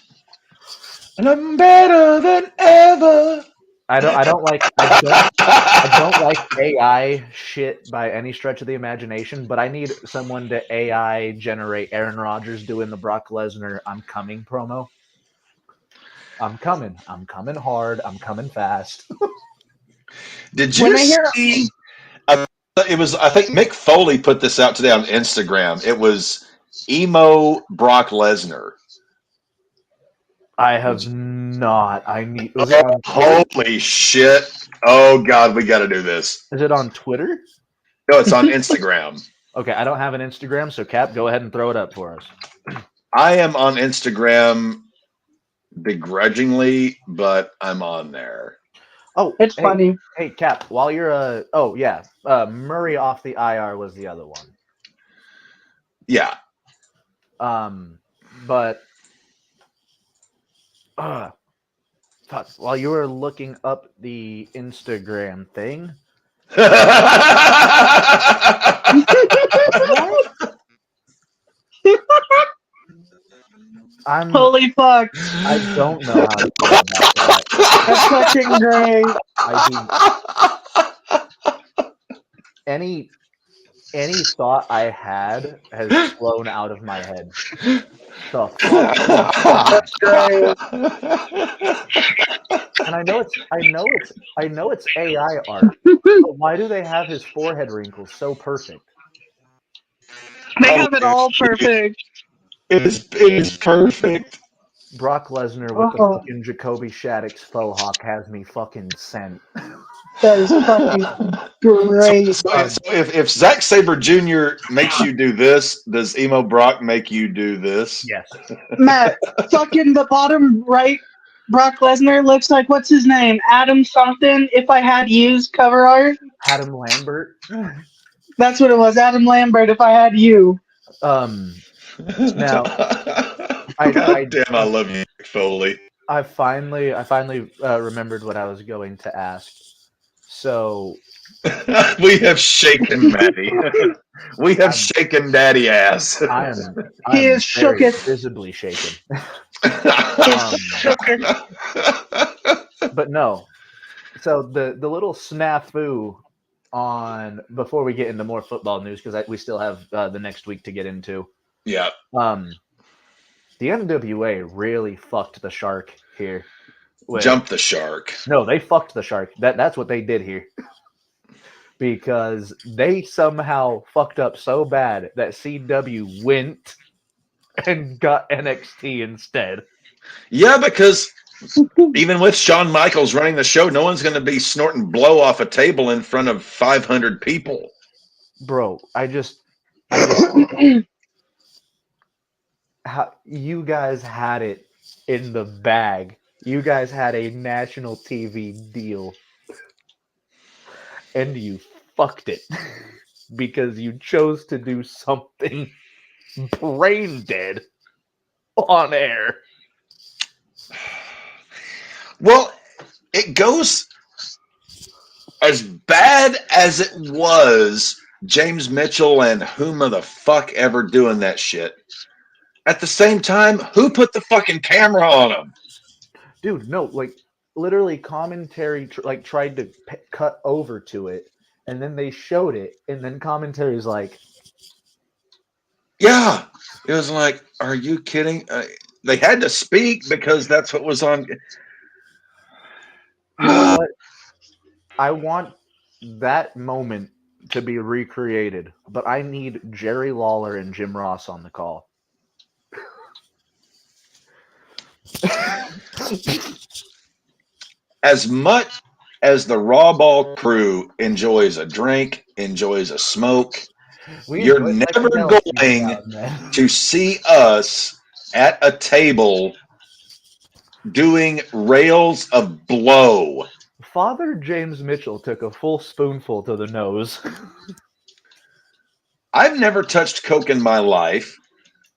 And I'm better than ever. I don't like AI shit by any stretch of the imagination, but I need someone to AI generate Aaron Rodgers doing the Brock Lesnar "I'm coming" promo. I'm coming hard. I'm coming fast. Did you see? It was. I think Mick Foley put this out today on Instagram. It was emo Brock Lesnar. I have not. I need. Holy shit! Oh God, we got to do this. Is it on Twitter? No, it's on Instagram. Okay, I don't have an Instagram, so Cap, go ahead and throw it up for us. I am on Instagram begrudgingly, but I'm on there. Oh, It's funny. Hey, Cap, while you're Murray off the IR was the other one. Yeah. But fuck, while you were looking up the Instagram thing. Holy fuck. I don't know how to feel about that. That's fucking great. Any thought I had has flown out of my head. So, That's great. and I know it's AI art. But why do they have his forehead wrinkles so perfect? They have it all perfect. It is perfect. Brock Lesnar with the fucking Jacoby Shaddix faux hawk has me fucking sent. That is fucking great. So if Zack Sabre Jr. makes you do this, does emo Brock make you do this? Yes. Matt, fucking the bottom right, Brock Lesnar looks like, what's his name? Adam something, if I had used cover art. Adam Lambert. That's what it was, Adam Lambert, if I had you. Now, God damn, I love you, Foley. I finally remembered what I was going to ask. So we have shaken Maddie. We have shaken Daddy ass. He is shooketh. Visibly shaken. Shooketh. But no. So the little snafu on before we get into more football news, because we still have the next week to get into. Yeah. The NWA really fucked the shark here. Jump the shark. No, they fucked the shark. That's what they did here. Because they somehow fucked up so bad that CW went and got NXT instead. Yeah, because even with Shawn Michaels running the show, no one's going to be snorting blow off a table in front of 500 people. Bro, you guys had it in the bag. You guys had a national TV deal. And you fucked it. Because you chose to do something brain dead on air. Well, it goes as bad as it was James Mitchell and whom the fuck ever doing that shit. At the same time, who put the fucking camera on him? Dude, no, like literally commentary tried to cut over to it, and then they showed it, and then commentary's like, yeah, it was like, are you kidding? They had to speak because that's what was on. You know what? I want that moment to be recreated, but I need Jerry Lawler and Jim Ross on the call. As much as the RAWBall crew enjoys a drink, enjoys a smoke, you're never going to see us at a table doing rails of blow. Father James Mitchell took a full spoonful to the nose. I've never touched coke in my life.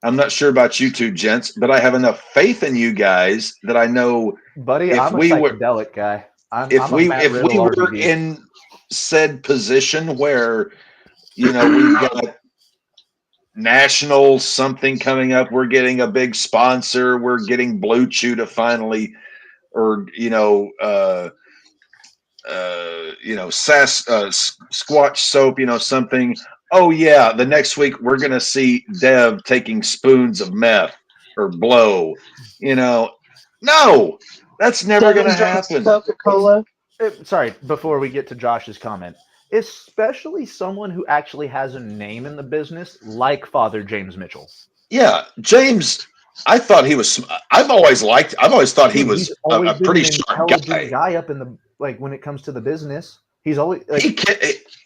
I'm not sure about you two gents, but I have enough faith in you guys that I know. Buddy, I'm a psychedelic guy. if we were in said position where, you know, we've got national something coming up, we're getting a big sponsor, we're getting Blue Chew to finally, or Squatch soap, something. Oh yeah, the next week we're gonna see Dev taking spoons of meth or blow. No, that's never gonna happen. Coca-Cola. Sorry, before we get to Josh's comment, especially someone who actually has a name in the business, like Father James Mitchell. Yeah, James. I thought he was. I've always thought he was a pretty sharp guy. Up in the when it comes to the business. He's always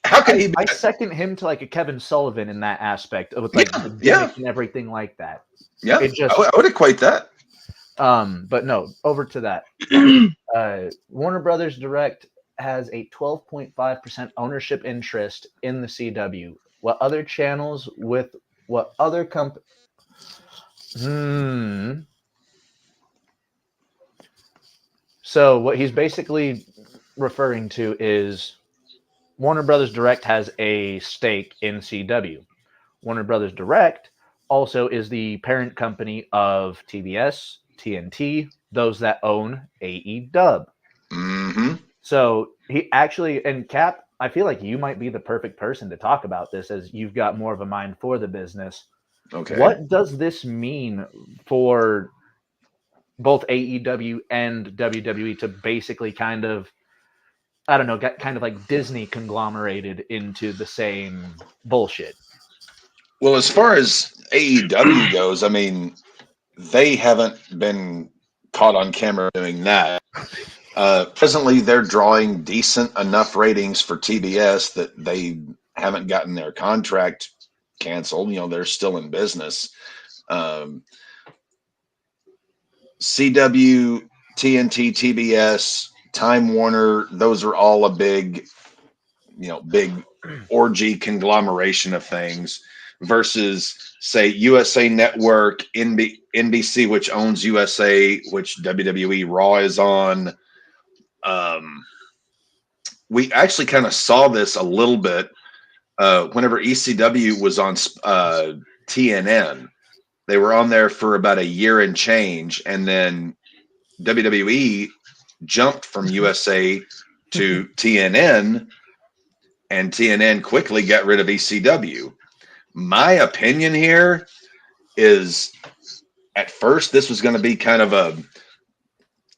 how can he? I second him to like a Kevin Sullivan in that aspect of the gimmick and everything like that. Yeah, I would equate that. But no, over to that. Warner Brothers Direct has a 12.5% ownership interest in the CW. What other channels with what other companies? So what he's basically referring to is Warner Brothers Direct has a stake in CW. Warner Brothers Direct also is the parent company of TBS, TNT, those that own AEW. Mm-hmm. So he actually, and Cap, I feel like you might be the perfect person to talk about this as you've got more of a mind for the business. Okay. What does this mean for both AEW and WWE to basically kind of, I don't know, get kind of like Disney conglomerated into the same bullshit? Well, as far as AEW goes, I mean, they haven't been caught on camera doing that. Presently, they're drawing decent enough ratings for TBS that they haven't gotten their contract canceled. They're still in business. CW, TNT, TBS, Time Warner, those are all a big orgy conglomeration of things versus, say, USA Network, NBC, which owns USA, which WWE Raw is on. We actually kind of saw this a little bit whenever ECW was on TNN. They were on there for about a year and change, and then WWE jumped from USA to TNN, and TNN quickly got rid of ECW. My opinion here is, at first, this was going to be kind of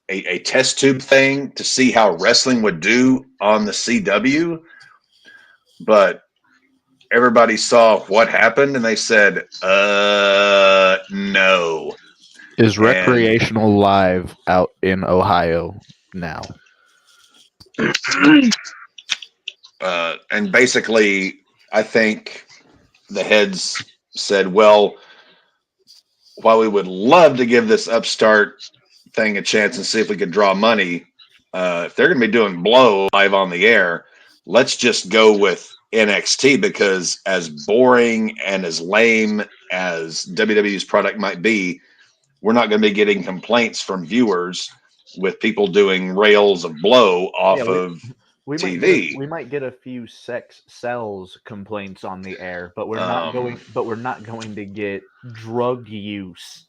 a test tube thing to see how wrestling would do on the CW, but everybody saw what happened and they said, no. Is Recreational Live out in Ohio now? And basically, I think the heads said, well, while we would love to give this upstart thing a chance and see if we could draw money, if they're going to be doing Blow live on the air, let's just go with NXT, because as boring and as lame as WWE's product might be, we're not going to be getting complaints from viewers with people doing rails of Blow off of TV. We might get a few sex sells complaints on the air, but we're not going to get drug use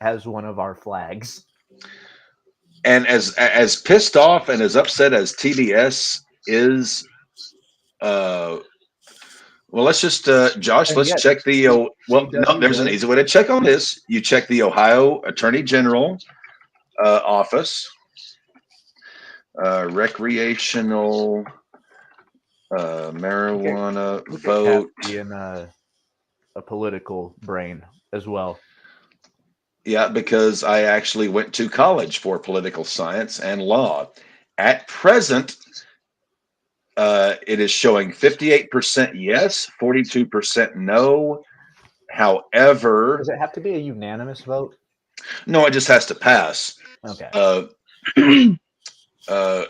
as one of our flags. And as pissed off and as upset as TBS is, well, let's just Josh, let's check the there's an easy way to check on this. You check the Ohio Attorney General office, recreational marijuana vote. Being a political brain as well. Yeah, because I actually went to college for political science and law. At present, it is showing 58% yes, 42% no. However, does it have to be a unanimous vote? No, it just has to pass. Okay.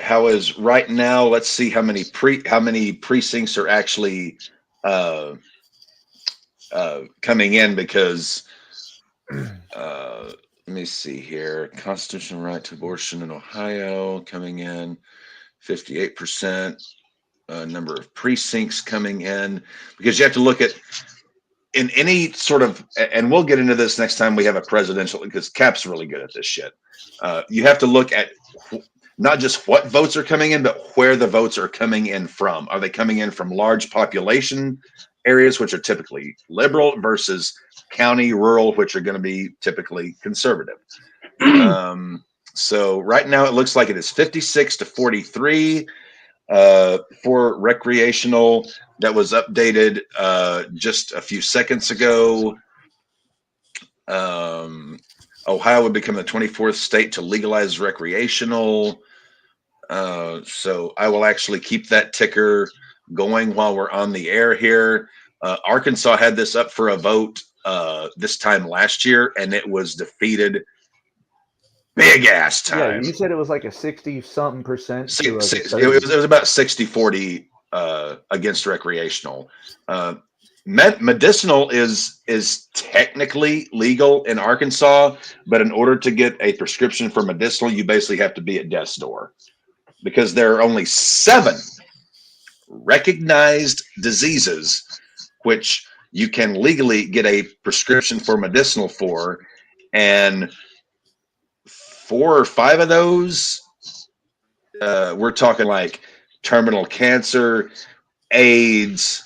How is right now? Let's see how many precincts are actually coming in, because let me see here. Constitutional right to abortion in Ohio coming in 58%. Number of precincts coming in, because you have to look at in any sort of, and we'll get into this next time we have a presidential, because Cap's really good at this shit. You have to look at not just what votes are coming in, but where the votes are coming in from. Are they coming in from large population areas, which are typically liberal, versus county, rural, which are going to be typically conservative? So right now it looks like it is 56 to 43 for recreational. That was updated just a few seconds ago. Ohio would become the 24th state to legalize recreational. So I will actually keep that ticker going while we're on the air here. Arkansas had this up for a vote this time last year, and it was defeated big ass time. Yeah, you said it was like a 60-something percent. It was about 60-40 against recreational. Medicinal is technically legal in Arkansas, but in order to get a prescription for medicinal, you basically have to be at death's door, because there are only 7 recognized diseases which you can legally get a prescription for medicinal for, and 4 or 5 of those, we're talking like terminal cancer, AIDS.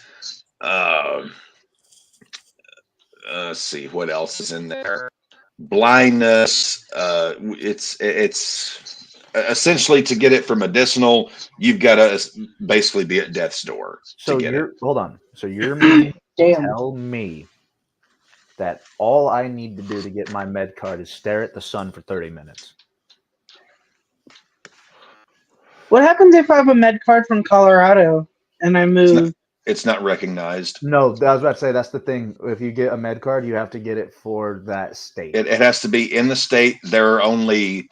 Let's see what else is in there. Blindness. It's essentially, to get it for medicinal, you've got to basically be at death's door. So hold on. So you're tell me that all I need to do to get my med card is stare at the sun for 30 minutes. What happens if I have a med card from Colorado and I move? It's not recognized. No, I was about to say, that's the thing. If you get a med card, you have to get it for that state. It has to be in the state. There are only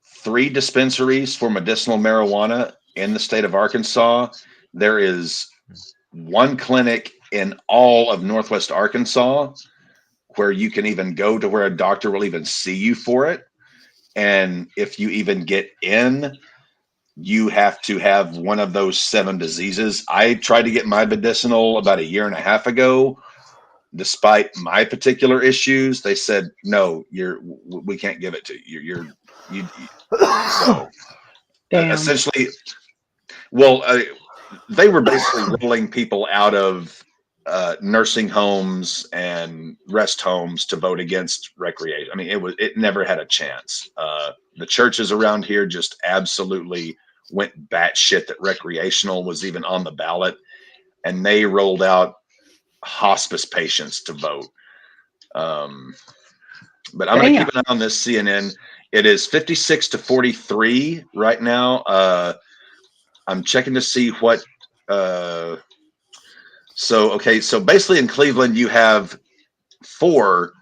3 dispensaries for medicinal marijuana in the state of Arkansas. There is 1 clinic in all of Northwest Arkansas where you can even go to where a doctor will even see you for it. And if you even get in, you have to have one of those 7 diseases. I tried to get my medicinal about 1.5 years ago. Despite my particular issues, they said, no, we can't give it to you. So essentially, well, they were basically rolling people out of nursing homes and rest homes to vote against recreation. I mean, it never had a chance. The churches around here just absolutely went batshit that recreational was even on the ballot, and they rolled out hospice patients to vote. But I'm going to keep an eye on this CNN. It is 56 to 43 right now. I'm checking to see what. So basically in Cleveland, you have 4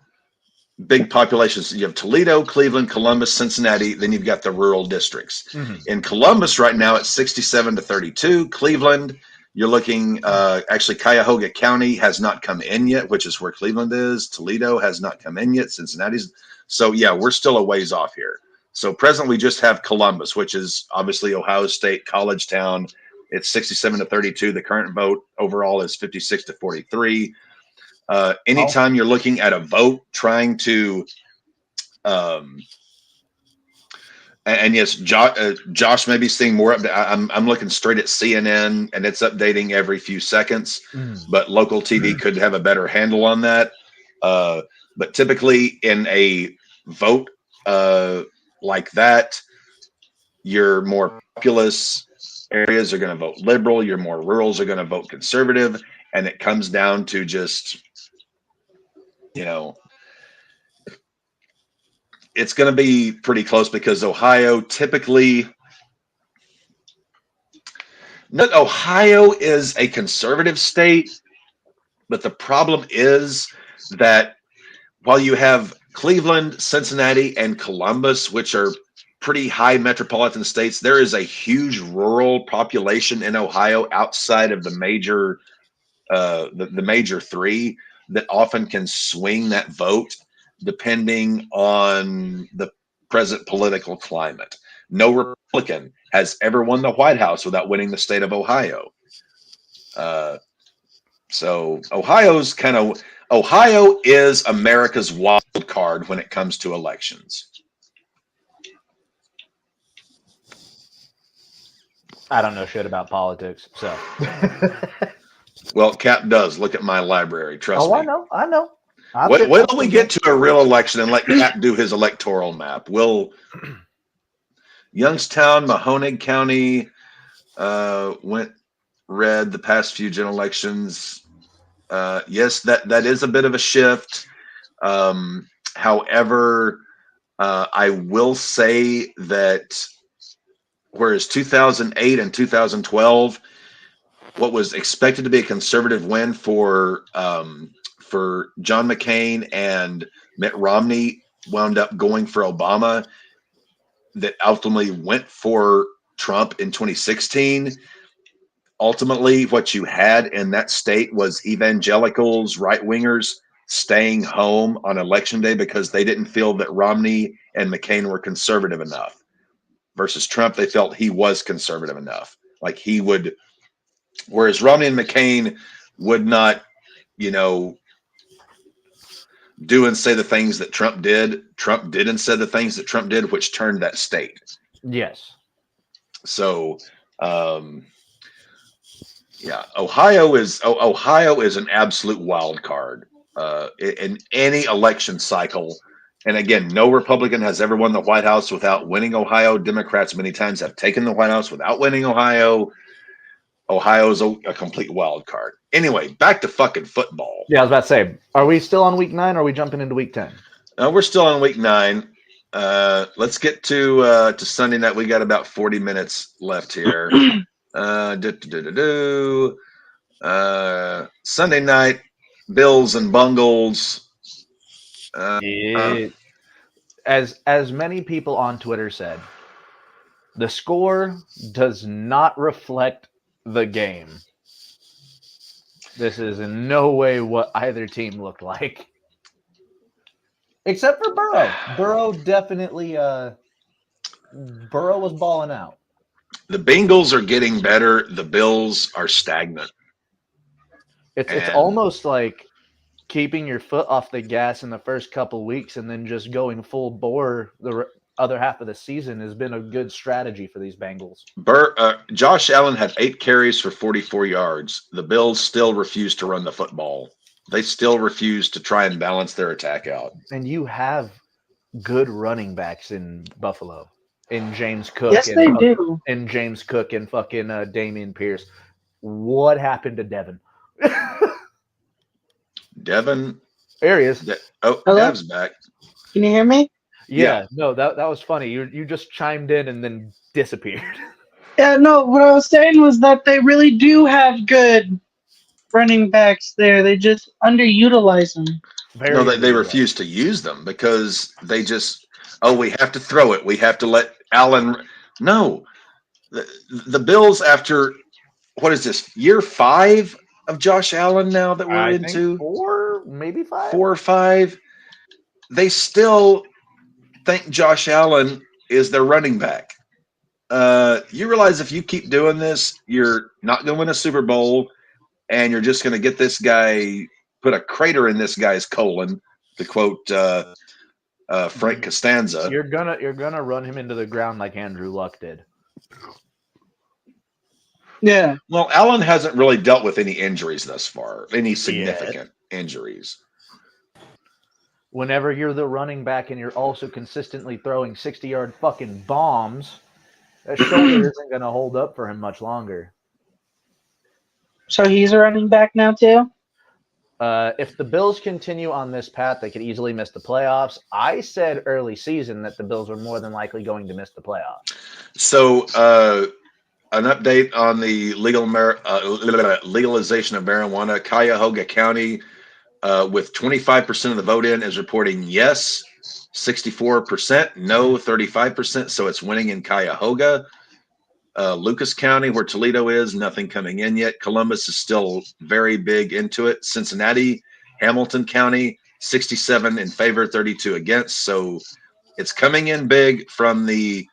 big populations. You have Toledo, Cleveland, Columbus, Cincinnati. Then you've got the rural districts. Mm-hmm. In Columbus right now, it's 67 to 32. Cleveland, you're looking, actually Cuyahoga County has not come in yet, which is where Cleveland is. Toledo has not come in yet. Cincinnati's. So yeah, we're still a ways off here. So presently we just have Columbus, which is obviously Ohio State, college town. It's 67 to 32. The current vote overall is 56 to 43. Anytime you're looking at a vote trying to, and yes, Josh may be seeing more of that. I'm looking straight at CNN, and it's updating every few seconds. But local TV could have a better handle on that. But typically, in a vote like that, your more populous areas are going to vote liberal. Your more rurals are going to vote conservative, and it comes down to just, it's going to be pretty close, because Ohio typically, Ohio is a conservative state, but the problem is that while you have Cleveland, Cincinnati, and Columbus, which are pretty high metropolitan states, there is a huge rural population in Ohio outside of the major 3 that often can swing that vote. depending on the present political climate. No Republican has ever won the White House without winning the state of Ohio. So Ohio is America's wild card when it comes to elections. I don't know shit about politics, so. Well, Cap does. Look at my library. Trust me. I know. Wait till we get to a real election and let Cap do his electoral map. Youngstown, Mahoning County went red the past few general elections. Yes, that is a bit of a shift. However, I will say that whereas 2008 and 2012, what was expected to be a conservative win for John McCain and Mitt Romney wound up going for Obama, that ultimately went for Trump in 2016. Ultimately, what you had in that state was evangelicals, right-wingers staying home on election day because they didn't feel that Romney and McCain were conservative enough. Versus Trump, they felt he was conservative enough. Like he would, whereas Romney and McCain would not, do and say the things that Trump did. Trump did and said the things that Trump did, which turned that state. Yes. So, yeah, Ohio is an absolute wild card in any election cycle. And again, no Republican has ever won the White House without winning Ohio. Democrats many times have taken the White House without winning Ohio. Ohio is a complete wild card. Anyway, back to fucking football. Yeah, I was about to say, are we still on week 9 or are we jumping into week 10? We're still on week 9. Let's get to Sunday night. We got about 40 minutes left here. Sunday night, Bills and Bungles. As many people on Twitter said, the score does not reflect the game. This is in no way what either team looked like. Except for Burrow. Burrow definitely Burrow was balling out. The Bengals are getting better. The Bills are stagnant. It's almost like keeping your foot off the gas in the first couple weeks and then just going full bore the other half of the season has been a good strategy for these Bengals. Josh Allen had 8 carries for 44 yards. The Bills still refuse to run the football. They still refuse to try and balance their attack out. And you have good running backs in Buffalo, in James Cook. Yes, they do. In James Cook and fucking Damian Pierce. What happened to Devin? Devin? There he is. Hello? Dev's back. Can you hear me? Yeah, no, that was funny. You just chimed in and then disappeared. Yeah, no, what I was saying was that they really do have good running backs there. They just underutilize them. They refuse to use them because they just, we have to throw it. We have to let Allen. No. The Bills, after, what is this, year 5 of Josh Allen now that we're into? 4, maybe 5? 4 or 5. They still think Josh Allen is their running back. You realize if you keep doing this, you're not going to win a Super Bowl, and you're just going to get this guy, put a crater in this guy's colon, to quote Frank Costanza. You're gonna run him into the ground like Andrew Luck did. Yeah. Well, Allen hasn't really dealt with any injuries thus far, any significant injuries. Whenever you're the running back and you're also consistently throwing 60-yard fucking bombs, that shoulder isn't going to hold up for him much longer. So he's a running back now too? If the Bills continue on this path, they could easily miss the playoffs. I said early season that the Bills were more than likely going to miss the playoffs. So an update on the legalization of marijuana. Cuyahoga County, with 25% of the vote in, is reporting yes, 64%, no, 35%. So it's winning in Cuyahoga. Lucas County, where Toledo is, nothing coming in yet. Columbus is still very big into it. Cincinnati, Hamilton County, 67 in favor, 32 against. So it's coming in big from the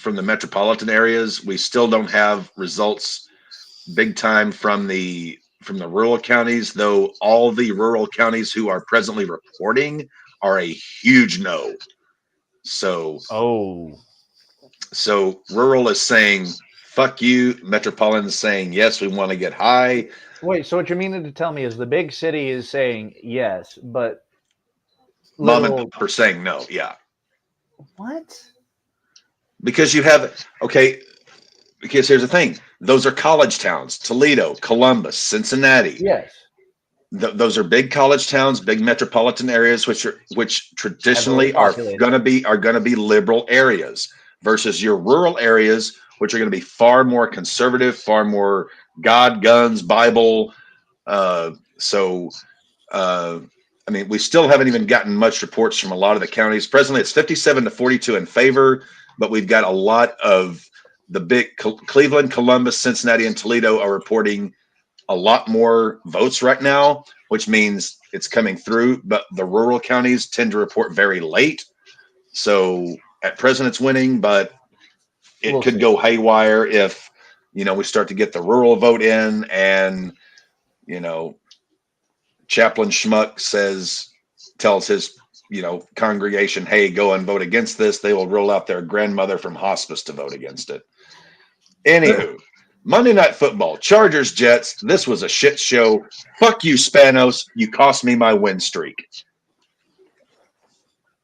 metropolitan areas. We still don't have results big time from the rural counties, though all the rural counties who are presently reporting are a huge no. So rural is saying fuck you, metropolitan is saying yes, we want to get high. Wait, so what you're meaning to tell me is the big city is saying yes, but Mom and pop are saying no. Yeah. What? Because you have because here's the thing. Those are college towns. Toledo, Columbus, Cincinnati. Yes. Those are big college towns, big metropolitan areas, which traditionally are going to be liberal areas, versus your rural areas, which are going to be far more conservative, far more God, guns, Bible. I mean, we still haven't even gotten much reports from a lot of the counties. Presently, it's 57-42 in favor, but we've got a lot of the big Cleveland, Columbus, Cincinnati, and Toledo are reporting a lot more votes right now, which means it's coming through. But the rural counties tend to report very late. So at present, it's winning, but it could go haywire if, we start to get the rural vote in and, Chaplain Schmuck tells his, congregation, hey, go and vote against this. They will roll out their grandmother from hospice to vote against it. Anywho, Monday Night Football, Chargers, Jets. This was a shit show. Fuck you, Spanos. You cost me my win streak.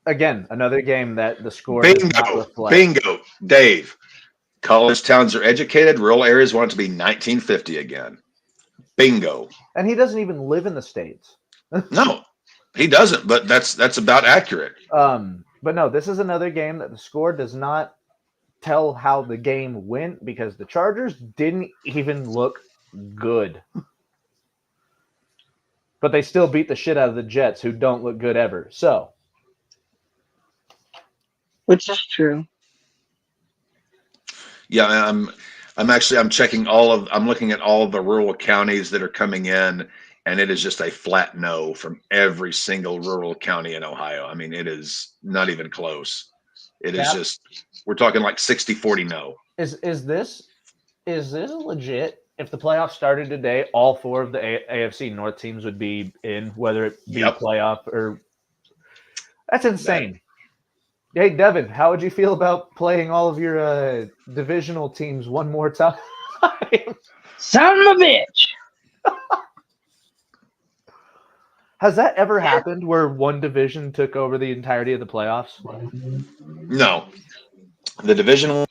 Again, another game that the score does not reflect. Bingo. Dave, college towns are educated. Rural areas want it to be 1950 again. Bingo. And he doesn't even live in the States. No, he doesn't, but that's about accurate. But no, this is another game that the score does not tell how the game went, because the Chargers didn't even look good. But they still beat the shit out of the Jets, who don't look good ever. So, which is true. Yeah, I'm checking I'm looking at all of the rural counties that are coming in, and it is just a flat no from every single rural county in Ohio. I mean, it is not even close. It is just, we're talking like 60-40 no. Is this legit? If the playoffs started today, all four of the AFC North teams would be in, whether it be playoff or. That's insane. Hey, Devin, how would you feel about playing all of your divisional teams one more time? Son of a bitch. Has that ever happened where one division took over the entirety of the playoffs? No. The division will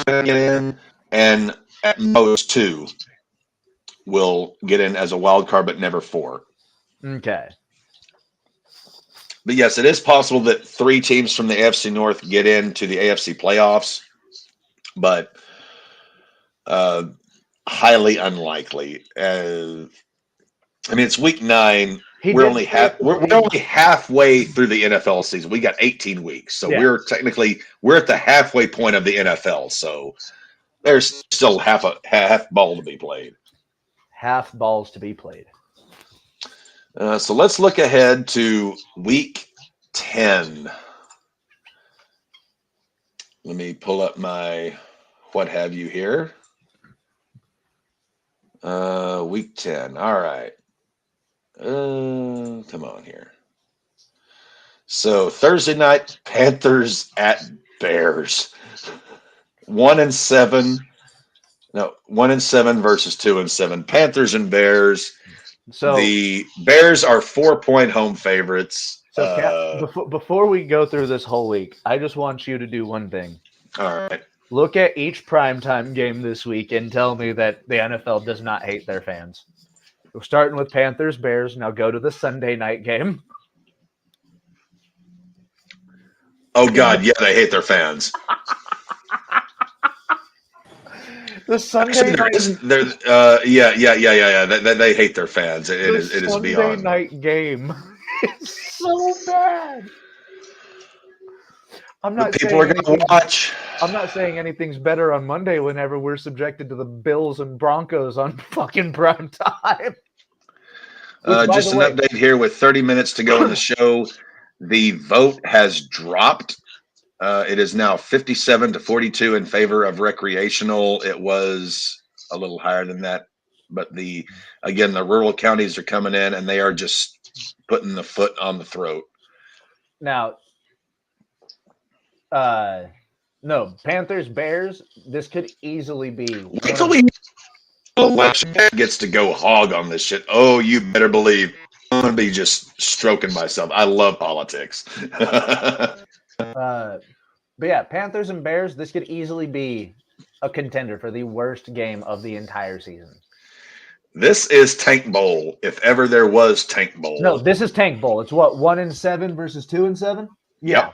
get in, and at most 2 will get in as a wild card, but never 4. Okay. But yes, it is possible that 3 teams from the AFC North get into the AFC playoffs, but highly unlikely. I mean, it's week 9. We're only halfway through the NFL season. We got 18 weeks, so we're at the halfway point of the NFL. So there's still half ball to be played. Half balls to be played. So let's look ahead to week 10. Let me pull up my what have you here. Week 10. All right. Come on here. So Thursday night, Panthers at Bears. 1-7. No, 1-7 versus 2-7. Panthers and Bears. So the Bears are 4-point home favorites. So before we go through this whole week, I just want you to do one thing. All right. Look at each primetime game this week and tell me that the NFL does not hate their fans. We're starting with Panthers, Bears. Now go to the Sunday night game. Oh, God. Yeah, they hate their fans. The Sunday night. They hate their fans. It is beyond. Sunday night game. It's so bad. People are going to watch. I'm not saying anything's better on Monday whenever we're subjected to the Bills and Broncos on fucking prime time. Which, by Just the an way- update here with 30 minutes to go in the show. The vote has dropped. It is now 57 to 42 in favor of recreational. It was a little higher than that, but the rural counties are coming in and they are just putting the foot on the throat. Now, no, Panthers, Bears, this could easily be. Wait till we election gets to go hog on this shit. Oh, you better believe I'm gonna be just stroking myself. I love politics. But yeah, Panthers and Bears, this could easily be a contender for the worst game of the entire season. This is Tank Bowl, if ever there was Tank Bowl. No, this is Tank Bowl. It's what, 1-7 versus 2-7? Yeah.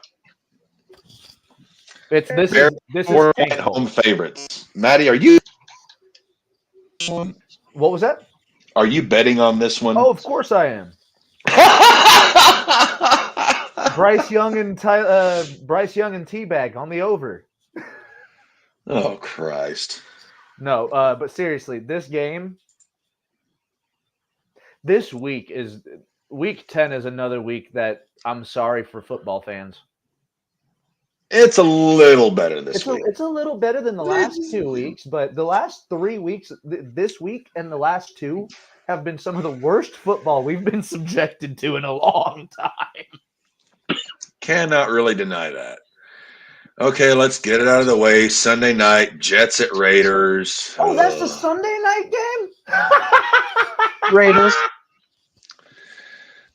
Yep. This Bears is at Tank Bowl. home favorites. Maddie, are you? What was that? Are you betting on this one? Oh, of course I am. Bryce Young and T-Bag on the over. Oh Christ! No, but seriously, this game, this week week 10 is another week that I'm sorry for football fans. It's a little better this week. It's a little better than the last 2 weeks, but the last 3 weeks, this week and the last 2, have been some of the worst football we've been subjected to in a long time. Cannot really deny that. Okay, let's get it out of the way. Sunday night, Jets at Raiders. Oh, that's the Sunday night game? Raiders.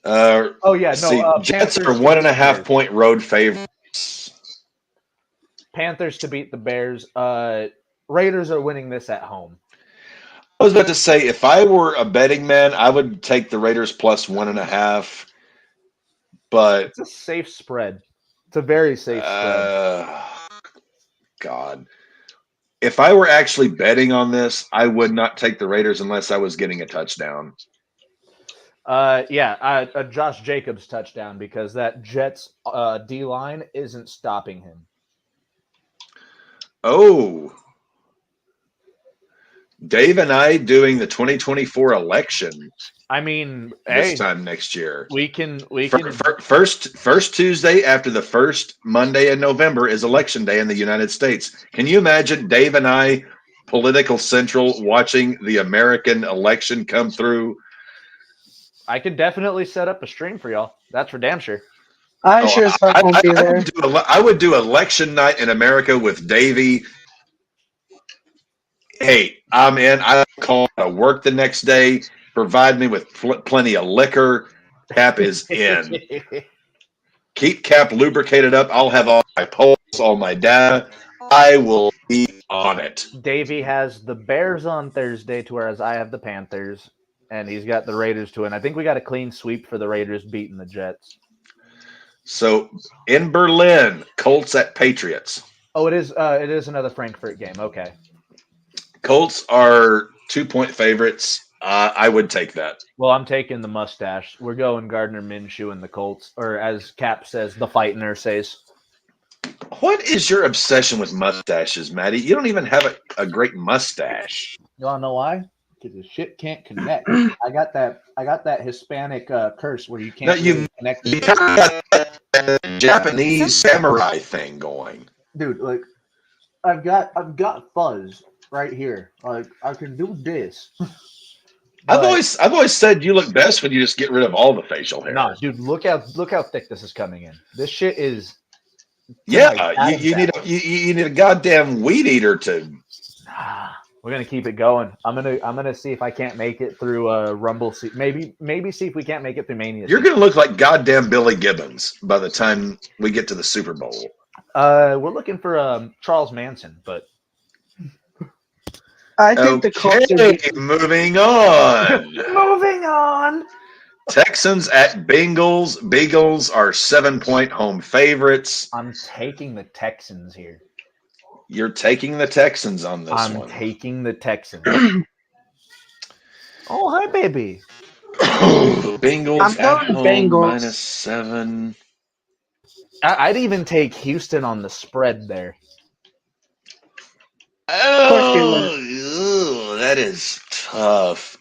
Oh, yeah, no. Jets Panthers are 1.5 point road favorites. Panthers to beat the Bears. Raiders are winning this at home. I was about to say, if I were a betting man, I would take the Raiders plus 1.5. But it's a safe spread. It's a very safe spread. God. If I were actually betting on this, I would not take the Raiders unless I was getting a touchdown. A Josh Jacobs touchdown, because that Jets D-line isn't stopping him. Oh. Dave and I doing the 2024 election. I mean, this time next year. We can first Tuesday after the first Monday in November is election day in the United States. Can you imagine Dave and I, Political Central, watching the American election come through? I could definitely set up a stream for y'all. That's for damn sure. I sure as fuck won't be there. I would do election night in America with Davey. Hey, I'm in. I call to work the next day. Provide me with plenty of liquor. Cap is in. Keep Cap lubricated up. I'll have all my polls, all my data. I will be on it. Davey has the Bears on Thursday, whereas I have the Panthers, and he's got the Raiders to win. I think we got a clean sweep for the Raiders beating the Jets. So in Berlin, Colts at Patriots. Oh, it is another Frankfurt game. Okay. Colts are 2-point favorites. I would take that. Well, I'm taking the mustache. We're going Gardner Minshew and the Colts, or as Cap says, the Fighter says. What is your obsession with mustaches, Maddie? You don't even have a great mustache. You wanna know why? Because the shit can't connect. I got that Hispanic curse where you can't connect. You got that Japanese samurai thing going, dude. Like, I've got fuzz right here. Like, I can do this. I've always said you look best when you just get rid of all the facial hair. Nah, dude, look how thick this is coming in. This shit is. Yeah, you need a goddamn weed eater to. We're gonna keep it going. I'm gonna see if I can't make it through Rumble. Maybe see if we can't make it through Mania. You're gonna look like goddamn Billy Gibbons by the time we get to the Super Bowl. We're looking for Charles Manson, but I think the Colts are moving on. Moving on. Texans at Bengals. Bengals are 7-point home favorites. I'm taking the Texans here. You're taking the Texans on this one. I'm taking the Texans. Oh, hi, baby. Bengals I'm going at home Bengals. -7. I'd even take Houston on the spread there. Oh, that is tough.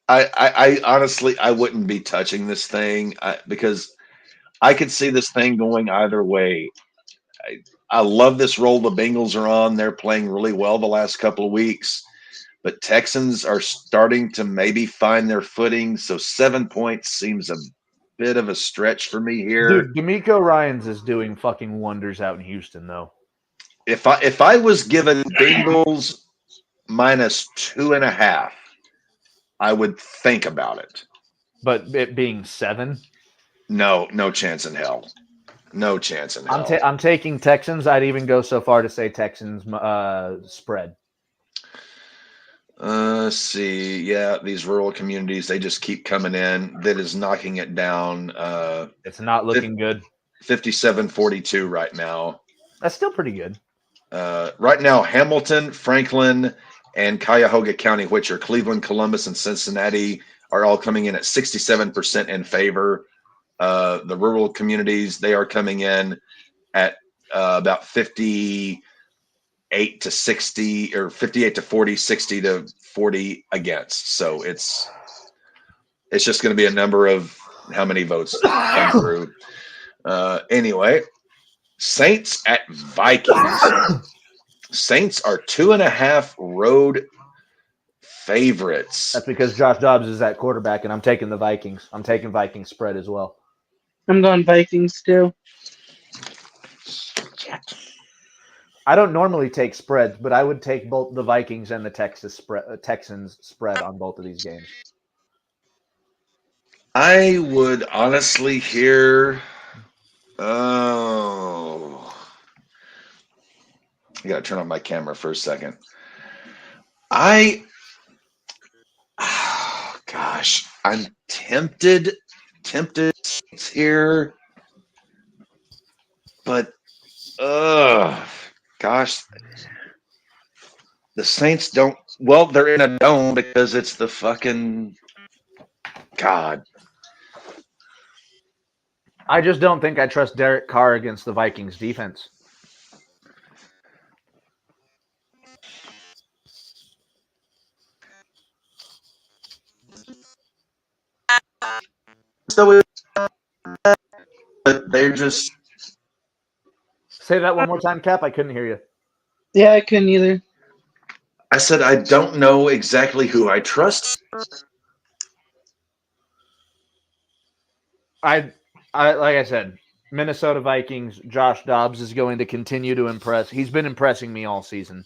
I honestly I wouldn't be touching this thing because I could see this thing going either way. I love this role the Bengals are on. They're playing really well the last couple of weeks, but Texans are starting to maybe find their footing. So 7 points seems a bit of a stretch for me here. Dude, D'Amico Ryans is doing fucking wonders out in Houston, though. If I was given Bengals minus 2.5, I would think about it. But it being 7, No chance in hell. No chance in hell. I'm taking Texans. I'd even go so far to say Texans spread. Let's see. Yeah, these rural communities, they just keep coming in. That is knocking it down. It's not looking good. 57-42 right now. That's still pretty good. Right now, Hamilton, Franklin, and Cuyahoga County, which are Cleveland, Columbus, and Cincinnati, are all coming in at 67% in favor. The rural communities, they are coming in at about 58 to 60 or 58 to 40, 60 to 40 against. So it's just going to be a number of how many votes come through. Anyway, Saints at Vikings. Saints are 2.5 road favorites. That's because Josh Dobbs is at quarterback, and I'm taking the Vikings. I'm taking Vikings spread as well. I'm going Vikings too. I don't normally take spreads, but I would take both the Vikings and the Texans spread on both of these games. I would honestly here. Oh, I gotta turn on my camera for a second. Gosh, I'm tempted here, but gosh, the Saints don't. Well, they're in a dome because it's the fucking God. I just don't think I trust Derek Carr against the Vikings defense. So they're just. Say that one more time, Cap. I couldn't hear you. Yeah, I couldn't either. I said I don't know exactly who I trust. I like I said, Minnesota Vikings. Josh Dobbs is going to continue to impress. He's been impressing me all season.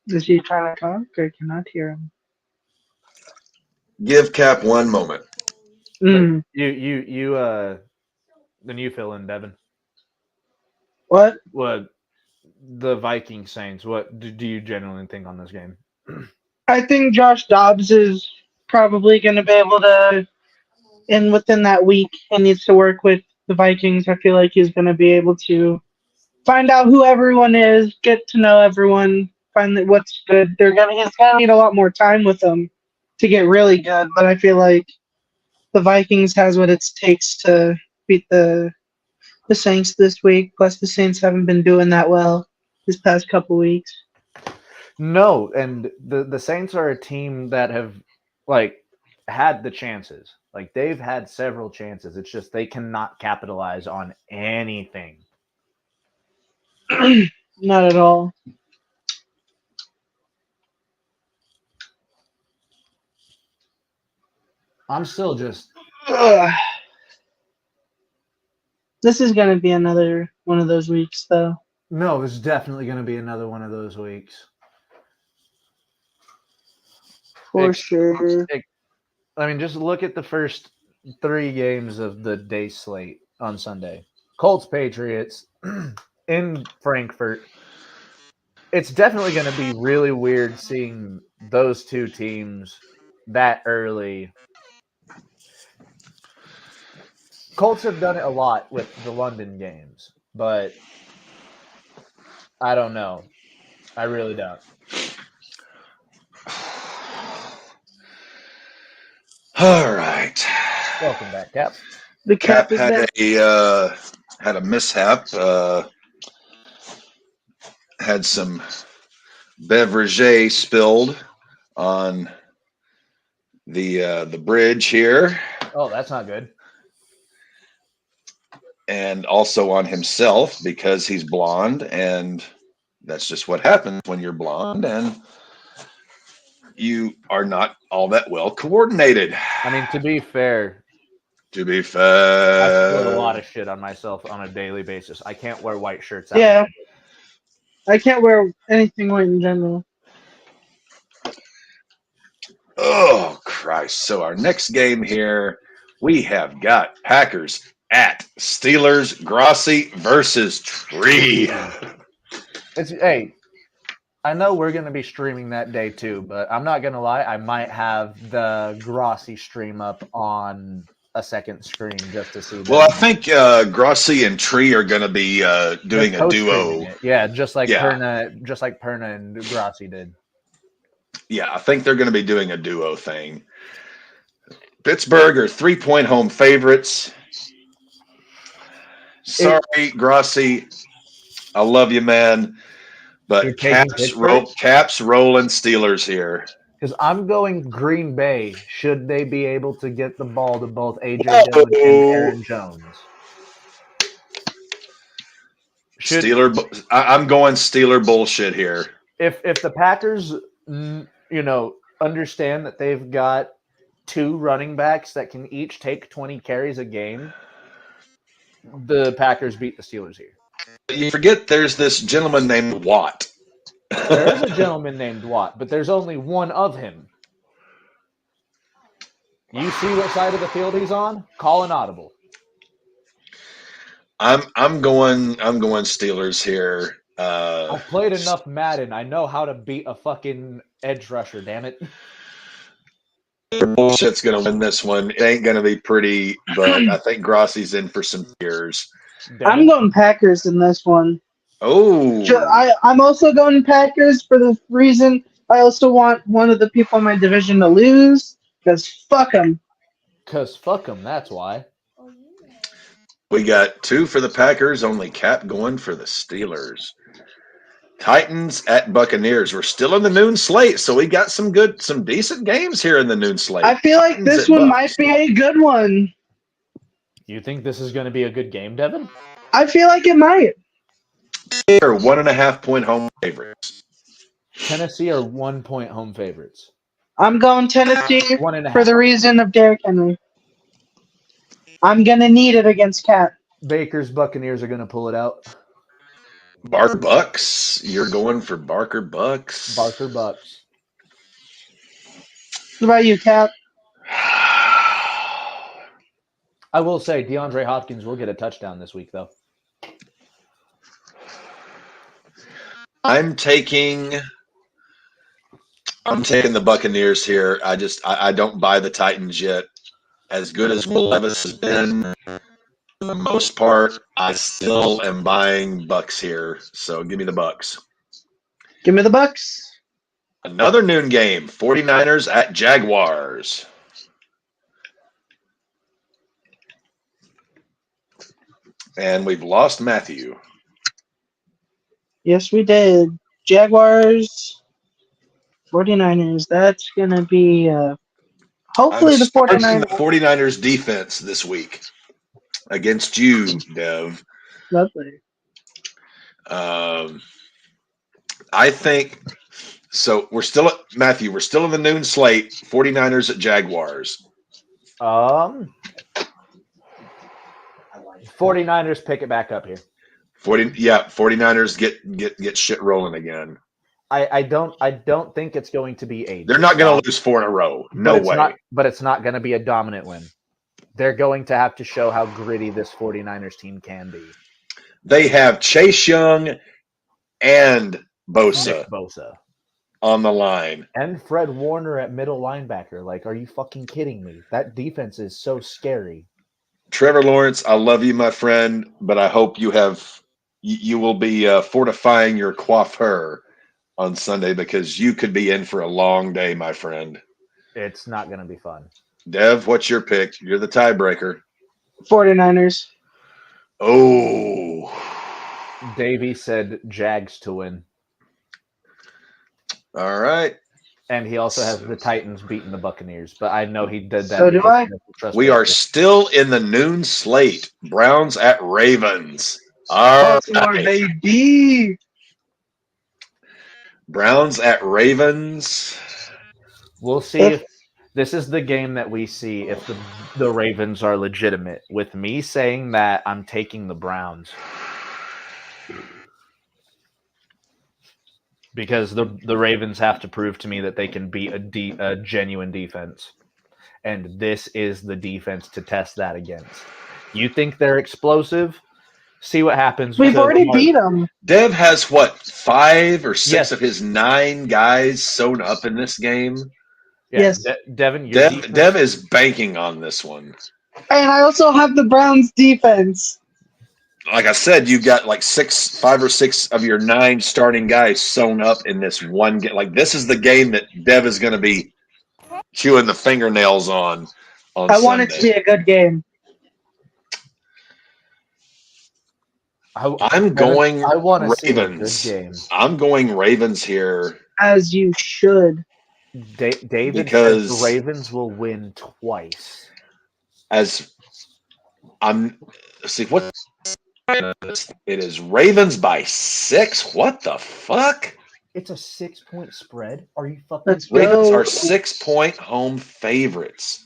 Is he trying to talk? I cannot hear him. Give Cap one moment. Mm. Then you fill in, Devin. What? What the Viking Saints? What do you genuinely think on this game? I think Josh Dobbs is probably going to be able to, and within that week, he needs to work with the Vikings. I feel like he's going to be able to find out who everyone is, get to know everyone, find what's good. He's going to need a lot more time with them to get really good. But I feel like the Vikings has what it takes to beat the Saints this week. Plus, the Saints haven't been doing that well this past couple weeks. No, and the Saints are a team that have had the chances. Like they've had several chances. It's just they cannot capitalize on anything. Not at all. I'm still just. This is going to be another one of those weeks, though. No, this is definitely going to be another one of those weeks. For sure. I mean, just look at the first 3 games of the day slate on Sunday. Colts, Patriots, in Frankfurt. It's definitely going to be really weird seeing those two teams that early. Colts have done it a lot with the London games, but I don't know. I really don't. All right. Welcome back, Cap. The Cap is had had a mishap. Had some beverage spilled on the bridge here, Oh, that's not good. and also on himself because he's blonde, and that's just what happens when you're blonde and you are not all that well coordinated. I mean, to be fair, To be I spill a lot fair, of shit on myself on a daily basis. I can't wear white shirts. Yeah. I can't wear anything white in general. oh Christ! So our next game here, we have got Packers at Steelers. Grossi versus Tree. Hey, I know we're going to be streaming that day too, but I'm not going to lie. I might have the Grossi stream up on a second screen just to see. Well, I think Grossi and Tree are going to be doing a duo. Yeah, just like Yeah. Perna and Grossi did. Yeah, I think they're going to be doing a duo thing. Pittsburgh are 3-point home favorites. Sorry, Grossi. I love you, man. But Caps rolling Steelers here. Because I'm going Green Bay. Should they be able to get the ball to both AJ Dillon and Aaron Jones? I'm going Steeler bullshit here. If the Packers, understand that they've got two running backs that can each take 20 carries a game, the Packers beat the Steelers here. You forget there's this gentleman named Watt. There is a gentleman named Watt, but there's only one of him. You see what side of the field he's on? Call an audible. I'm going Steelers here. I've played enough Madden. I know how to beat a fucking edge rusher, damn it. Bullshit's going to win this one. It ain't going to be pretty, but I think Grossi's in for some tears. I'm going Packers in this one. Oh. I'm also going Packers for the reason I also want one of the people in my division to lose, because fuck them. That's why. We got 2 for the Packers, only Cap going for the Steelers. Titans at Buccaneers. We're still in the noon slate, so we got some decent games here in the noon slate. I feel like this one might be a good one. You think this is going to be a good game, Devin? I feel like it might. They are 1.5-point home favorites. Tennessee are 1-point home favorites. I'm going Tennessee 1.5. for the reason of Derrick Henry. I'm going to need it against Cat. Baker's Buccaneers are going to pull it out. Barker Bucks. You're going for Barker Bucks. Barker Bucks. What about you, Cat? I will say DeAndre Hopkins will get a touchdown this week, though. I'm taking the Buccaneers here. I don't buy the Titans yet. As good as Will Levis has been, for the most part, I still am buying Bucks here. So give me the Bucks. Give me the Bucks. Another noon game, 49ers at Jaguars. And we've lost Matthew. Yes, we did. Jaguars, 49ers. That's going to be hopefully the 49ers. The 49ers defense this week against you, Dev. Lovely. I think so. We're still at Matthew. We're still in the noon slate. 49ers at Jaguars. 49ers pick it back up here. 49ers get shit rolling again. I don't think it's going to be a. They're not going to lose 4 in a row. No way. But it's not going to be a dominant win. They're going to have to show how gritty this 49ers team can be. They have Chase Young and Bosa on the line. And Fred Warner at middle linebacker. Like, are you fucking kidding me? That defense is so scary. Trevor Lawrence, I love you, my friend, but I hope you will be fortifying your coiffure on Sunday because you could be in for a long day, my friend. It's not going to be fun. Dev, what's your pick? You're the tiebreaker. 49ers. Oh. Davey said Jags to win. All right. And he also has the Titans beating the Buccaneers. But I know he did that. So do I. We are still in the noon slate. Browns at Ravens. All Baltimore, right. baby. Browns at Ravens. We'll see if this is the game that we see if the Ravens are legitimate. With me saying that, I'm taking the Browns. Because the Ravens have to prove to me that they can beat a genuine defense. And this is the defense to test that against. You think they're explosive? See what happens. We've already beat them. Dev has, what, 5 or 6 of his 9 guys sewn up in this game? Yeah, yes. Devin, Dev is banking on this one. And I also have the Browns defense. Like I said, you got like 5 or 6 of your 9 starting guys sewn up in this one game. Like, this is the game that Dev is going to be chewing the fingernails on I want it to be a good game. I'm going I want to see a Ravens. good game. I'm going Ravens here. As you should. David Because says the Ravens will win twice. What? It is Ravens by 6. What the fuck? It's a 6-point spread. Are you fucking? Ravens are 6-point home favorites.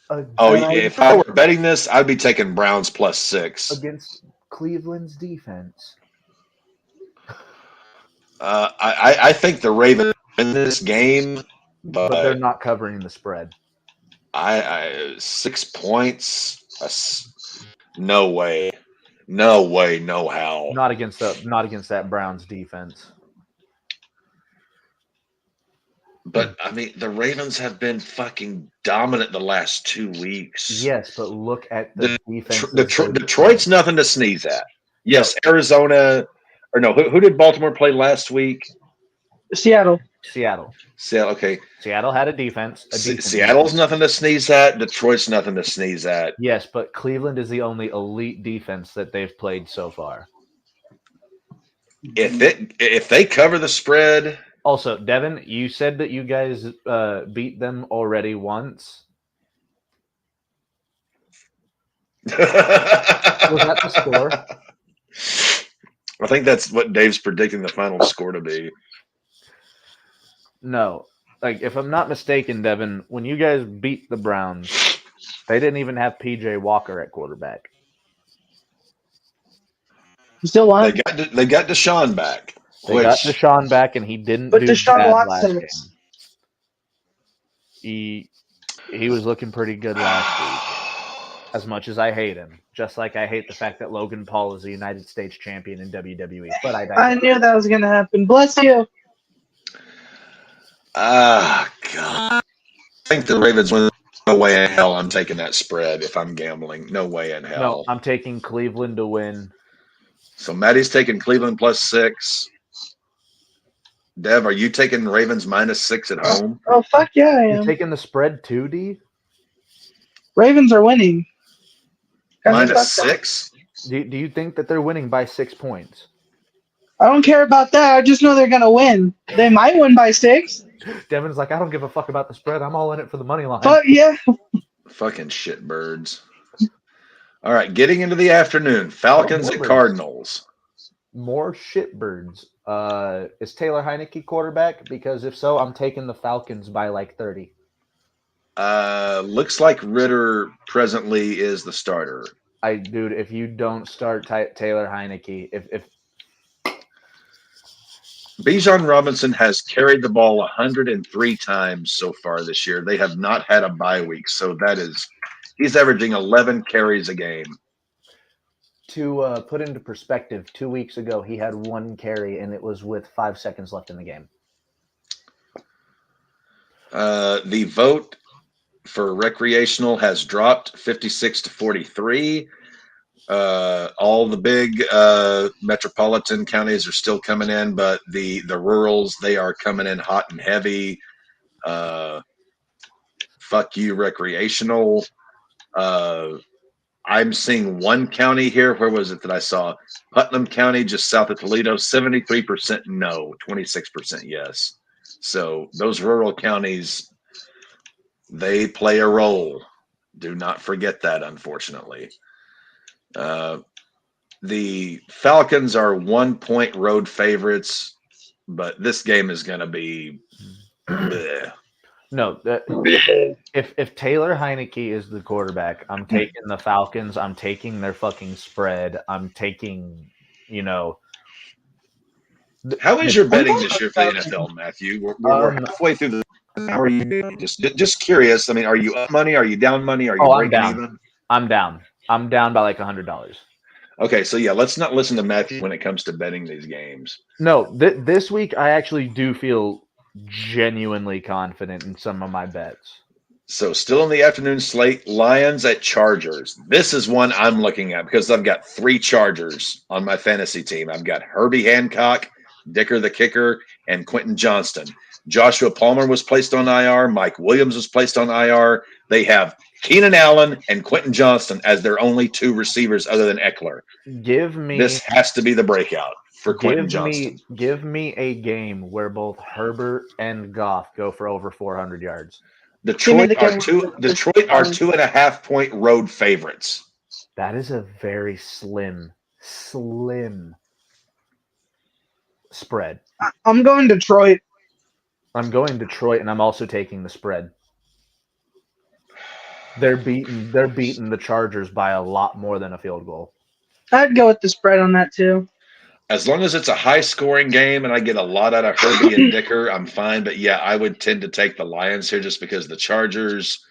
If I were betting this, I'd be taking Browns plus 6 against Cleveland's defense. I think the Ravens win this game, but they're not covering the spread. 6 points. No way, no how. Not against that Browns defense. But I mean, the Ravens have been fucking dominant the last 2 weeks. Yes, but look at the defense. Detroit's nothing to sneeze at. Yes, Arizona, or no, who did Baltimore play last week? Seattle. Okay. Seattle had a defense. Seattle's nothing to sneeze at. Detroit's nothing to sneeze at. Yes, but Cleveland is the only elite defense that they've played so far. If they cover the spread. Also, Devin, you said that you guys beat them already once. Was that the score? I think that's what Dave's predicting the final score to be. No. Like, if I'm not mistaken, Devin, when you guys beat the Browns, they didn't even have P.J. Walker at quarterback. You still won? They got Deshaun back. They got Deshaun back, and he didn't do Deshaun bad Watson. last game. He was looking pretty good last week. As much as I hate him, just like I hate the fact that Logan Paul is the United States champion in WWE. But I knew that was going to happen. Bless you. God. I think the Ravens win. No way in hell I'm taking that spread if I'm gambling. No way in hell. No, I'm taking Cleveland to win. So Maddie's taking Cleveland plus 6. Dev, are you taking Ravens minus 6 at home? Oh, fuck yeah, I am. You're taking the spread too, D? Ravens are winning. Minus 6? Do you think that they're winning by 6 points? I don't care about that. I just know they're going to win. They might win by 6. Devin's like, I don't give a fuck about the spread. I'm all in it for the money line. But yeah. Fucking shitbirds. All right, getting into the afternoon. Falcons at Cardinals. More shitbirds. Is Taylor Heineke quarterback? Because if so, I'm taking the Falcons by like 30. Looks like Ritter presently is the starter. Dude, if you don't start Taylor Heineke, if Bijan Robinson has carried the ball 103 times so far this year. They have not had a bye week, so he's averaging 11 carries a game. To put into perspective, 2 weeks ago he had 1 carry, and it was with 5 seconds left in the game. The vote for recreational has dropped 56 to 43. All the big metropolitan counties are still coming in, but the rurals, they are coming in hot and heavy. Fuck you, recreational. I'm seeing one county here. Where was it that I saw? Putnam County, just south of Toledo, 73% no, 26% yes. So those rural counties, they play a role. Do not forget that, unfortunately. The Falcons are 1-point road favorites, but this game is going to be bleh. No, if Taylor Heineke is the quarterback, I'm taking the Falcons. I'm taking their fucking spread. I'm taking, How is your betting this year for the NFL, Matthew? We're halfway through the. How are you doing? Just curious. I mean, are you up money? Are you down money? Are you I'm breaking down. even? I'm down. I'm down by like $100. Okay, so yeah, let's not listen to Matthew when it comes to betting these games. No, this week I actually do feel genuinely confident in some of my bets. So still in the afternoon slate, Lions at Chargers. This is one I'm looking at because I've got 3 Chargers on my fantasy team. I've got Herbie Hancock, Dicker the kicker, and Quentin Johnston. Joshua Palmer was placed on IR. Mike Williams was placed on IR. They have Keenan Allen and Quentin Johnston as their only 2 receivers other than Eckler. This has to be the breakout for Quentin Johnston. Give me a game where both Herbert and Goff go for over 400 yards. Detroit are 2.5 point road favorites. That is a very slim spread. I'm going Detroit. I'm going Detroit, and I'm also taking the spread. They're beating the Chargers by a lot more than a field goal. I'd go with the spread on that too. As long as it's a high-scoring game and I get a lot out of Herbie and Dicker, I'm fine. But, yeah, I would tend to take the Lions here just because the Chargers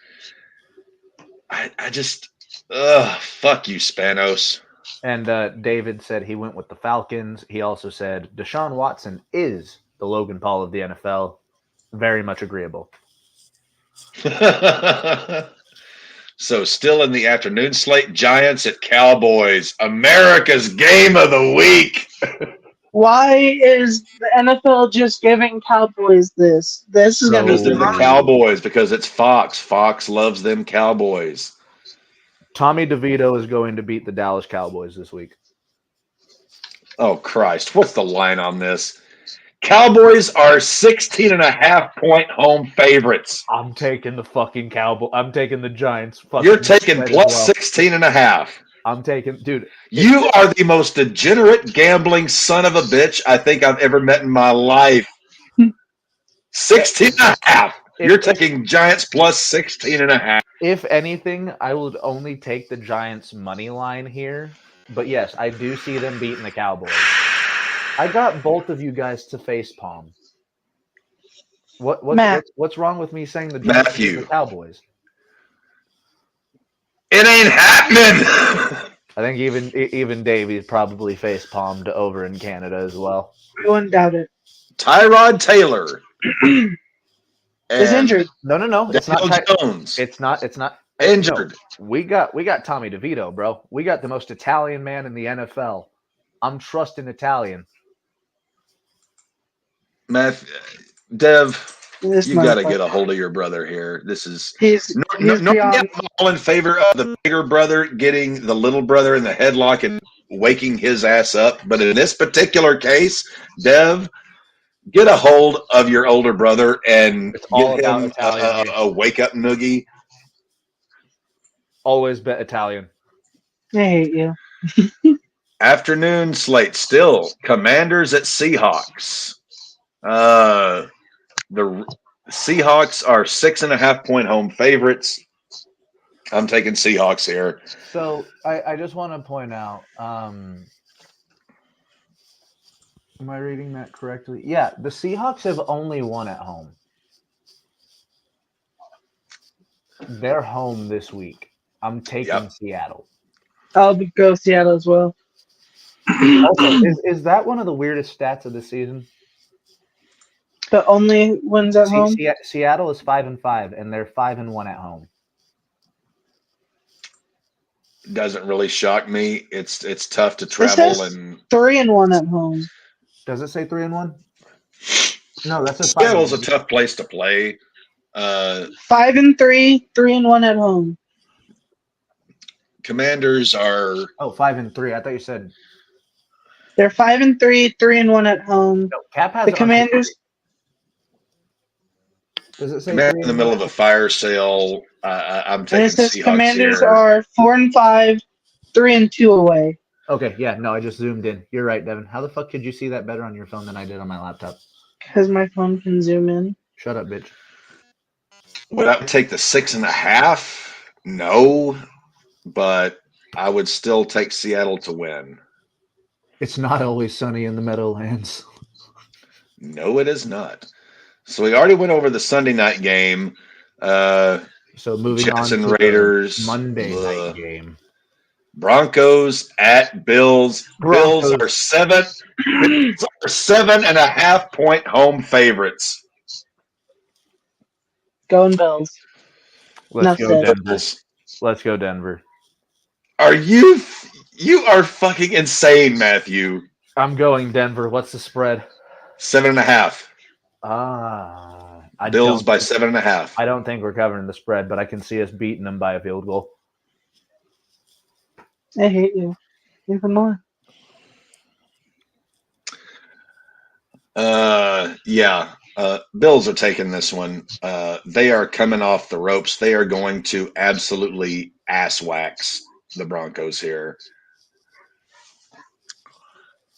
I just fuck you, Spanos. And David said he went with the Falcons. He also said Deshaun Watson is the Logan Paul of the NFL. Very much agreeable. So still in the afternoon slate, Giants at Cowboys. America's game of the week. Why is the NFL just giving Cowboys this? This is going to Because they're the Cowboys, because it's Fox. Fox loves them Cowboys. Tommy DeVito is going to beat the Dallas Cowboys this week. Oh, Christ. What's the line on this? Cowboys are 16.5-point home favorites. I'm taking the fucking Cowboy. I'm taking the Giants. You're taking plus 16.5. I'm taking, dude. You are the most degenerate gambling son of a bitch I think I've ever met in my life. 16.5. You're taking Giants plus 16.5. If anything, I would only take the Giants money line here. But yes, I do see them beating the Cowboys. I got both of you guys to face palm. What's wrong with me saying the Giants beat the Cowboys? It ain't happening. I think even Davey's probably face palmed over in Canada as well. I wouldn't doubt it. Tyrod Taylor is injured. No. It's not Jones. It's not injured. No. We got Tommy DeVito, bro. We got the most Italian man in the NFL. I'm trusting Italian. Dev, you got to get a hold of your brother here. This is I'm all in favor of the bigger brother getting the little brother in the headlock and waking his ass up. But in this particular case, Dev, get a hold of your older brother and give him a wake up noogie. Always bet Italian. I hate you. Afternoon slate still. Commanders at Seahawks. The Seahawks are 6.5-point home favorites. I'm taking Seahawks here. So I just want to point out, am I reading that correctly? Yeah, the Seahawks have only won at home. They're home this week. I'm taking Seattle. I'll go Seattle as well. Also, is that one of the weirdest stats of the season? The only ones at home? Seattle is 5-5, and they're 5-1 at home. Doesn't really shock me. It's tough to travel and 3-1 at home. Does it say 3-1? No, that's a Seattle's a tough place to play. 5-3, 3-1 at home. Commanders are 5-3. I thought you said They're 5-3, 3-1 at home. no. Cap has The it on Commanders. Does it say Commanders in the 3-1? middle of a fire sale. I'm And taking it says Seahawks Commanders here. are 4-5, 3-2 away. Okay, yeah, no, I just zoomed in. You're right, Devin. How the fuck could you see that better on your phone than I did on my laptop? Because my phone can zoom in. Shut up, bitch. Would I take the 6.5? No, but I would still take Seattle to win. It's not always sunny in the Meadowlands. No, it is not. So we already went over the Sunday night game. So moving Jets on and to the Raiders. Monday night game. Broncos at Bills. Broncos. Bills are 7.5 point home favorites. Going Bills. Let's go Enough said. Denver. Let's go Denver. Are you are fucking insane, Matthew. I'm going Denver. What's the spread? 7.5. Bills by 7.5. I don't think we're covering the spread, but I can see us beating them by a field goal. I hate you. Even more. Yeah. Bills are taking this one. They are coming off the ropes. They are going to absolutely ass wax the Broncos here.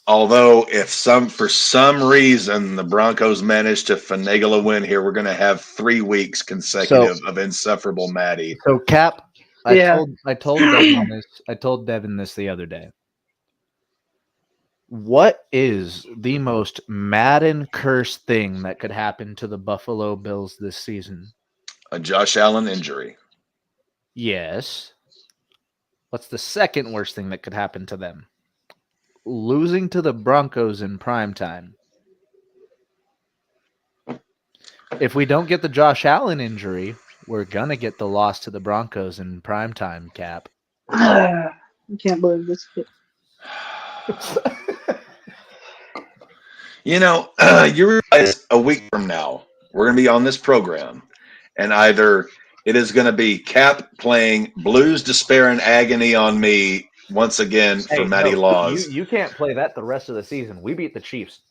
Although, if for some reason the Broncos manage to finagle a win here, we're going to have 3 weeks consecutive of insufferable Maddie. So Cap, Yeah. I told Devin this. I told Devin this the other day. What is the most Madden curse thing that could happen to the Buffalo Bills this season? A Josh Allen injury. Yes. What's the second worst thing that could happen to them? Losing to the Broncos in primetime. If we don't get the Josh Allen injury, we're going to get the loss to the Broncos in primetime, Cap. I can't believe this kid. You know, you realize a week from now, we're going to be on this program, and either it is going to be Cap playing Blues, Despair, and Agony on me once again for Matty Laws. You can't play that the rest of the season. We beat the Chiefs.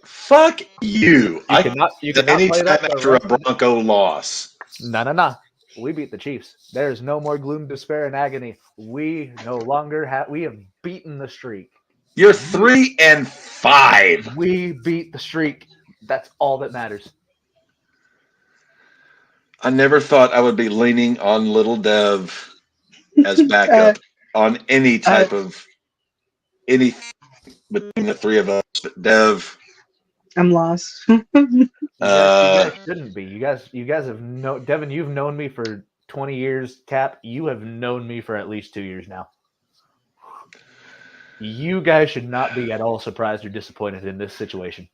Fuck you. You cannot play that after a Bronco loss. No. We beat the Chiefs. There's no more gloom, despair, and agony. We no longer have. We have beaten the streak. You're 3-5. We beat the streak. That's all that matters. I never thought I would be leaning on little Dev as backup on any type of any between the three of us. But Dev, I'm lost. You guys shouldn't be. You guys have Devin, you've known me for 20 years. Cap, you have known me for at least 2 years now. You guys should not be at all surprised or disappointed in this situation.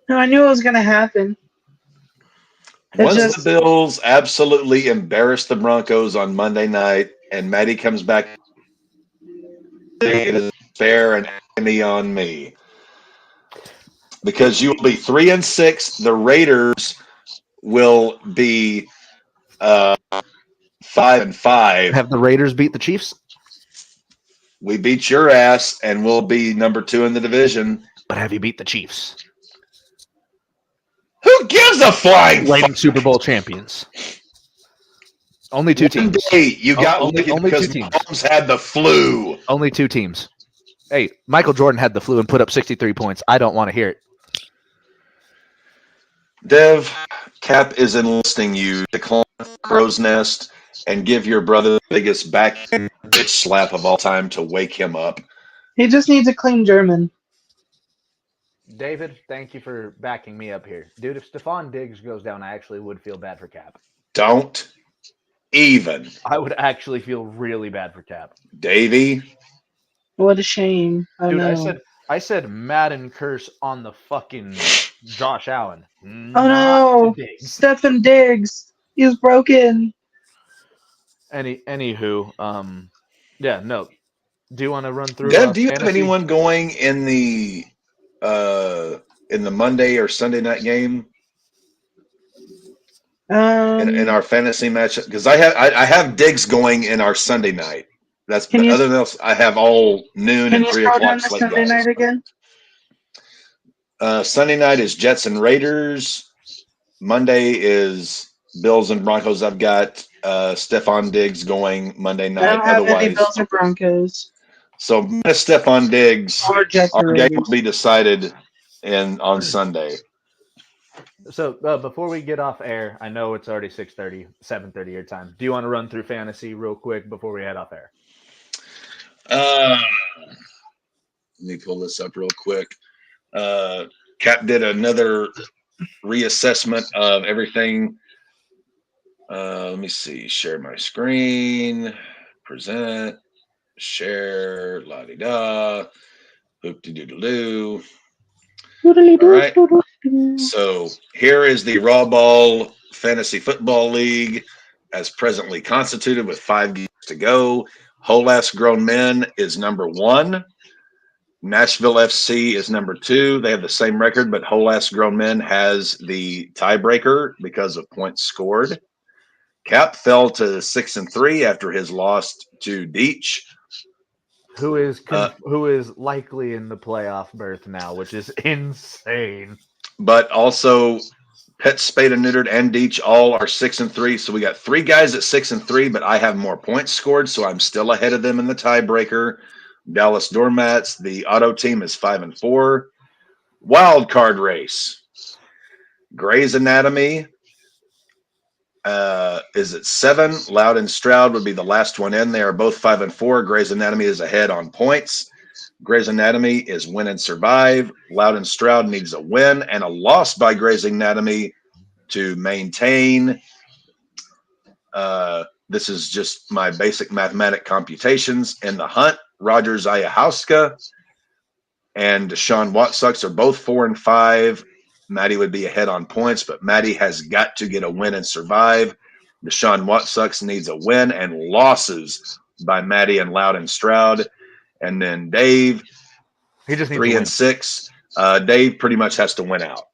No, I knew it was going to happen. Once the Bills absolutely embarrass the Broncos on Monday night and Matty comes back, it is fair and agony on me. Because you will be 3-6. The Raiders will be 5-5. Have the Raiders beat the Chiefs? We beat your ass, and we'll be number 2 in the division. But have you beat the Chiefs? Who gives a flying Reigning Super Bowl champions. Only 2 teams. You got only because 2 teams. Mahomes had the flu. Only 2 teams. Hey, Michael Jordan had the flu and put up 63 points. I don't want to hear it. Dev, Cap is enlisting you to climb crow's nest and give your brother the biggest back bitch slap of all time to wake him up. He just needs a clean German. David, thank you for backing me up here. Dude, if Stephon Diggs goes down, I actually would feel bad for Cap. Don't even. I would actually feel really bad for Cap. Davey. What a shame. Oh, Dude, no. I said Madden curse on the fucking Josh Allen. Oh no, Stephen Diggs. He's broken. Anywho, yeah, no. Do you want to run through? Dev, do you have fantasy? anyone going in the Monday or Sunday night game? in our fantasy match? Because I have Diggs going in our Sunday night. That's Can you- other than else, I have all noon Can and you 3 scroll down o'clock to slate Sunday guys. night again? Sunday night is Jets and Raiders. Monday is Bills and Broncos. I've got Stephon Diggs going Monday I night. don't have any Otherwise, Bills or Broncos. so minus Stephon Diggs, Or Jets or our game Raiders. will be decided on Sunday. So before we get off air, I know it's already 6:30, 7:30 your time. Do you want to run through fantasy real quick before we head off air? Let me pull this up real quick. Cap did another reassessment of everything. Let me see. Share my screen. Present. Share. La di da. Hoop de doodle doo. All right. So here is the RAWBall Fantasy Football League as presently constituted with 5 games to go. Whole Ass Grown Men is number 1. Nashville FC is number 2. They have the same record, but Whole Ass Grown Men has the tiebreaker because of points scored. Cap fell to 6-3 after his loss to Deech. Who is likely in the playoff berth now, which is insane. But also Pet, Spade, and Neutered and Deech all are 6-3. So we got 3 guys at 6-3, but I have more points scored, so I'm still ahead of them in the tiebreaker. Dallas Doormats, the auto team, is 5-4. Wild card race. Grey's Anatomy is at 7. Loud and Stroud would be the last one in. They are both 5-4. Grey's Anatomy is ahead on points. Grey's Anatomy is win and survive. Loud and Stroud needs a win and a loss by Grey's Anatomy to maintain. This is just my basic mathematic computations. In the hunt, Rogers Ayahuasca and Deshaun Watsucks are both 4-5. Maddie would be ahead on points, but Maddie has got to get a win and survive. Deshaun Watsucks needs a win and losses by Maddie and Loud and Stroud. And then Dave, He just needs 3-6. Dave pretty much has to win out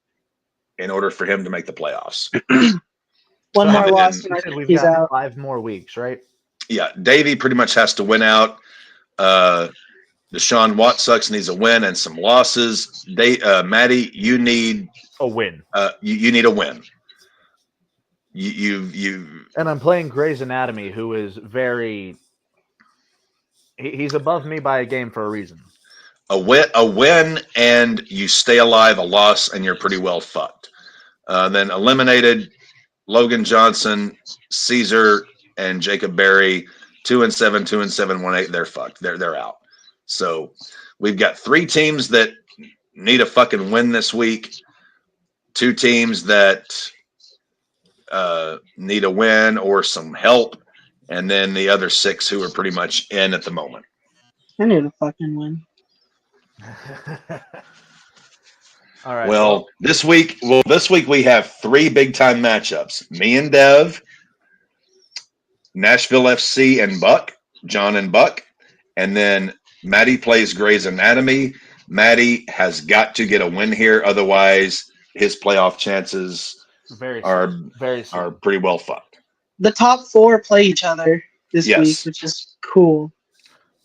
in order for him to make the playoffs. One So more then- loss and I said think we've he's got out. 5 more weeks, right? Yeah, Davey pretty much has to win out. Deshaun Watsucks needs a win and some losses. Maddie, you need A win. you need a win. You And I'm playing Grey's Anatomy, who is very. He's above me by a game for a reason. a win, and you stay alive. A loss, and you're pretty well fucked. Then eliminated Logan Johnson, Caesar, and Jacob Berry. 2-7, 2-7, 1-8. They're fucked. They're out. So we've got 3 teams that need a fucking win this week. 2 teams that need a win or some help, and then the other 6 who are pretty much in at the moment. I need a fucking win. All right. Well, this week we have 3 big time matchups. Me and Dev, Nashville FC and Buck, John and Buck, and then Maddie plays Grey's Anatomy. Maddie has got to get a win here, otherwise his playoff chances are pretty well fucked. The top 4 play each other this week, which is cool.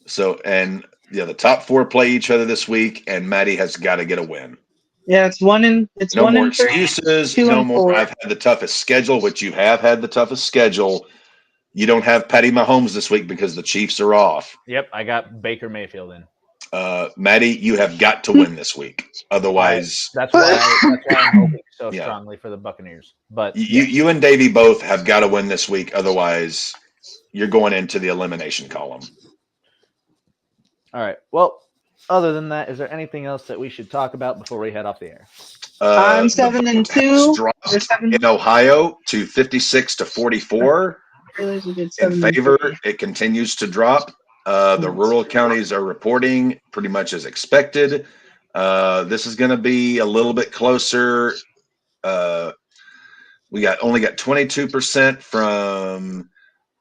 So, and the top 4 play each other this week, and Maddie has got to get a win. Yeah, it's no 1 more and 3, excuses. 2 No and more. 4. I've had the toughest schedule, which you have had the toughest schedule. You don't have Patty Mahomes this week because the Chiefs are off. Yep, I got Baker Mayfield in. Maddie, you have got to win this week. Otherwise, that's why I'm hoping so strongly for the Buccaneers. But you and Davey both have got to win this week. Otherwise, you're going into the elimination column. All right. Well, other than that, is there anything else that we should talk about before we head off the air? I'm 7-2. In Ohio to 56-44. In favor, it continues to drop. The rural counties are reporting pretty much as expected. This is going to be a little bit closer. We only got 22% from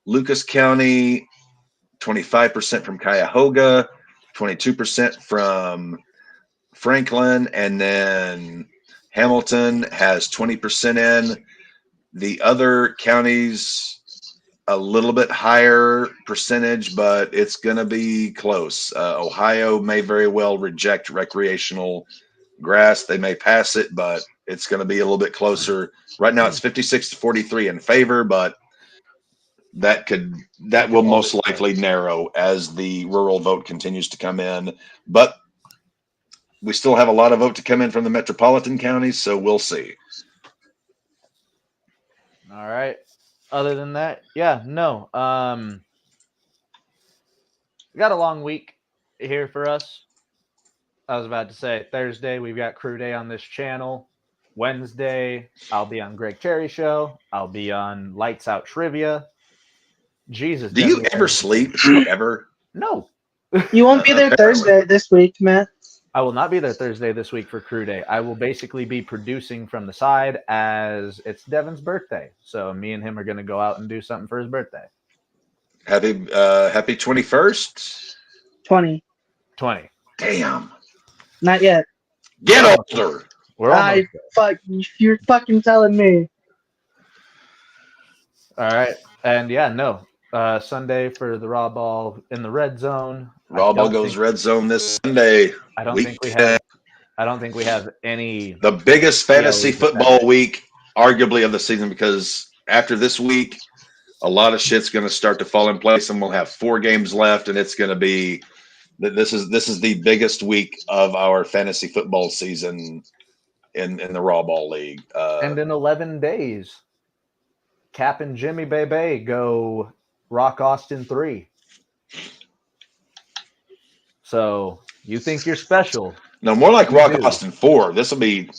Lucas County, 25% from Cuyahoga, 22% from Franklin, and then Hamilton has 20% in. The other counties, a little bit higher percentage, but it's going to be close. Ohio may very well reject recreational grass. They may pass it, but it's going to be a little bit closer. Right now, it's 56-43 in favor, but that will most likely narrow as the rural vote continues to come in. But we still have a lot of vote to come in from the metropolitan counties, so we'll see. All right. Other than that, yeah, no. We got a long week here for us. I was about to say Thursday, we've got Crew Day on this channel. Wednesday, I'll be on Greg Cherry Show. I'll be on Lights Out Trivia. Jesus. Do you ever sleep? Ever? No. You won't be there Thursday this week, Matt. I will not be there Thursday this week for Crew Day. I will basically be producing from the side as it's Devin's birthday. So me and him are going to go out and do something for his birthday. Happy 21st? 20. 20. Damn. Not yet. Get older. We're almost there. You're fucking telling me. All right. And yeah, no. Sunday for the RAWBall in the red zone. RAWBall goes red zone this Sunday. I don't think we have any. The biggest fantasy football week, arguably, of the season, because after this week, a lot of shit's going to start to fall in place, and we'll have 4 games left, and it's going to be. This is the biggest week of our fantasy football season in the RAWBall League. And in 11 days, Cap and Jimmy Bebe go Rock Austin 3. So you think you're special? No, more like Rock Austin 4. This will be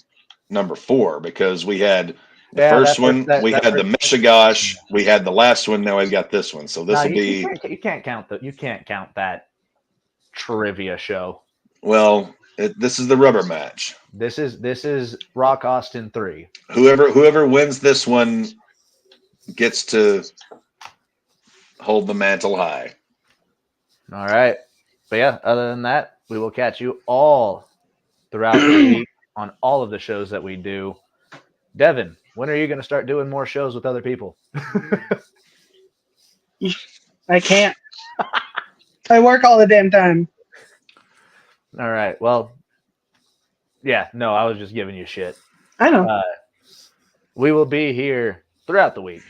number 4 because we had the first one, we had the Mishigosh, we had the last one. Now we've got this one. So this will be. You can't count that trivia show. Well, this is the rubber match. This is Rock Austin 3. Whoever wins this one gets to hold the mantle high. All right. But yeah, other than that, we will catch you all throughout the week on all of the shows that we do. Devin, when are you going to start doing more shows with other people? I can't. I work all the damn time. All right. Well, yeah, no, I was just giving you shit. I know. We will be here throughout the week.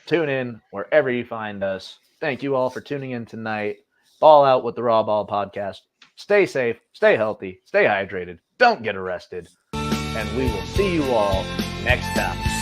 Tune in wherever you find us. Thank you all for tuning in tonight. Ball out with the RAWBall podcast. Stay safe, stay healthy, stay hydrated, don't get arrested, and we will see you all next time.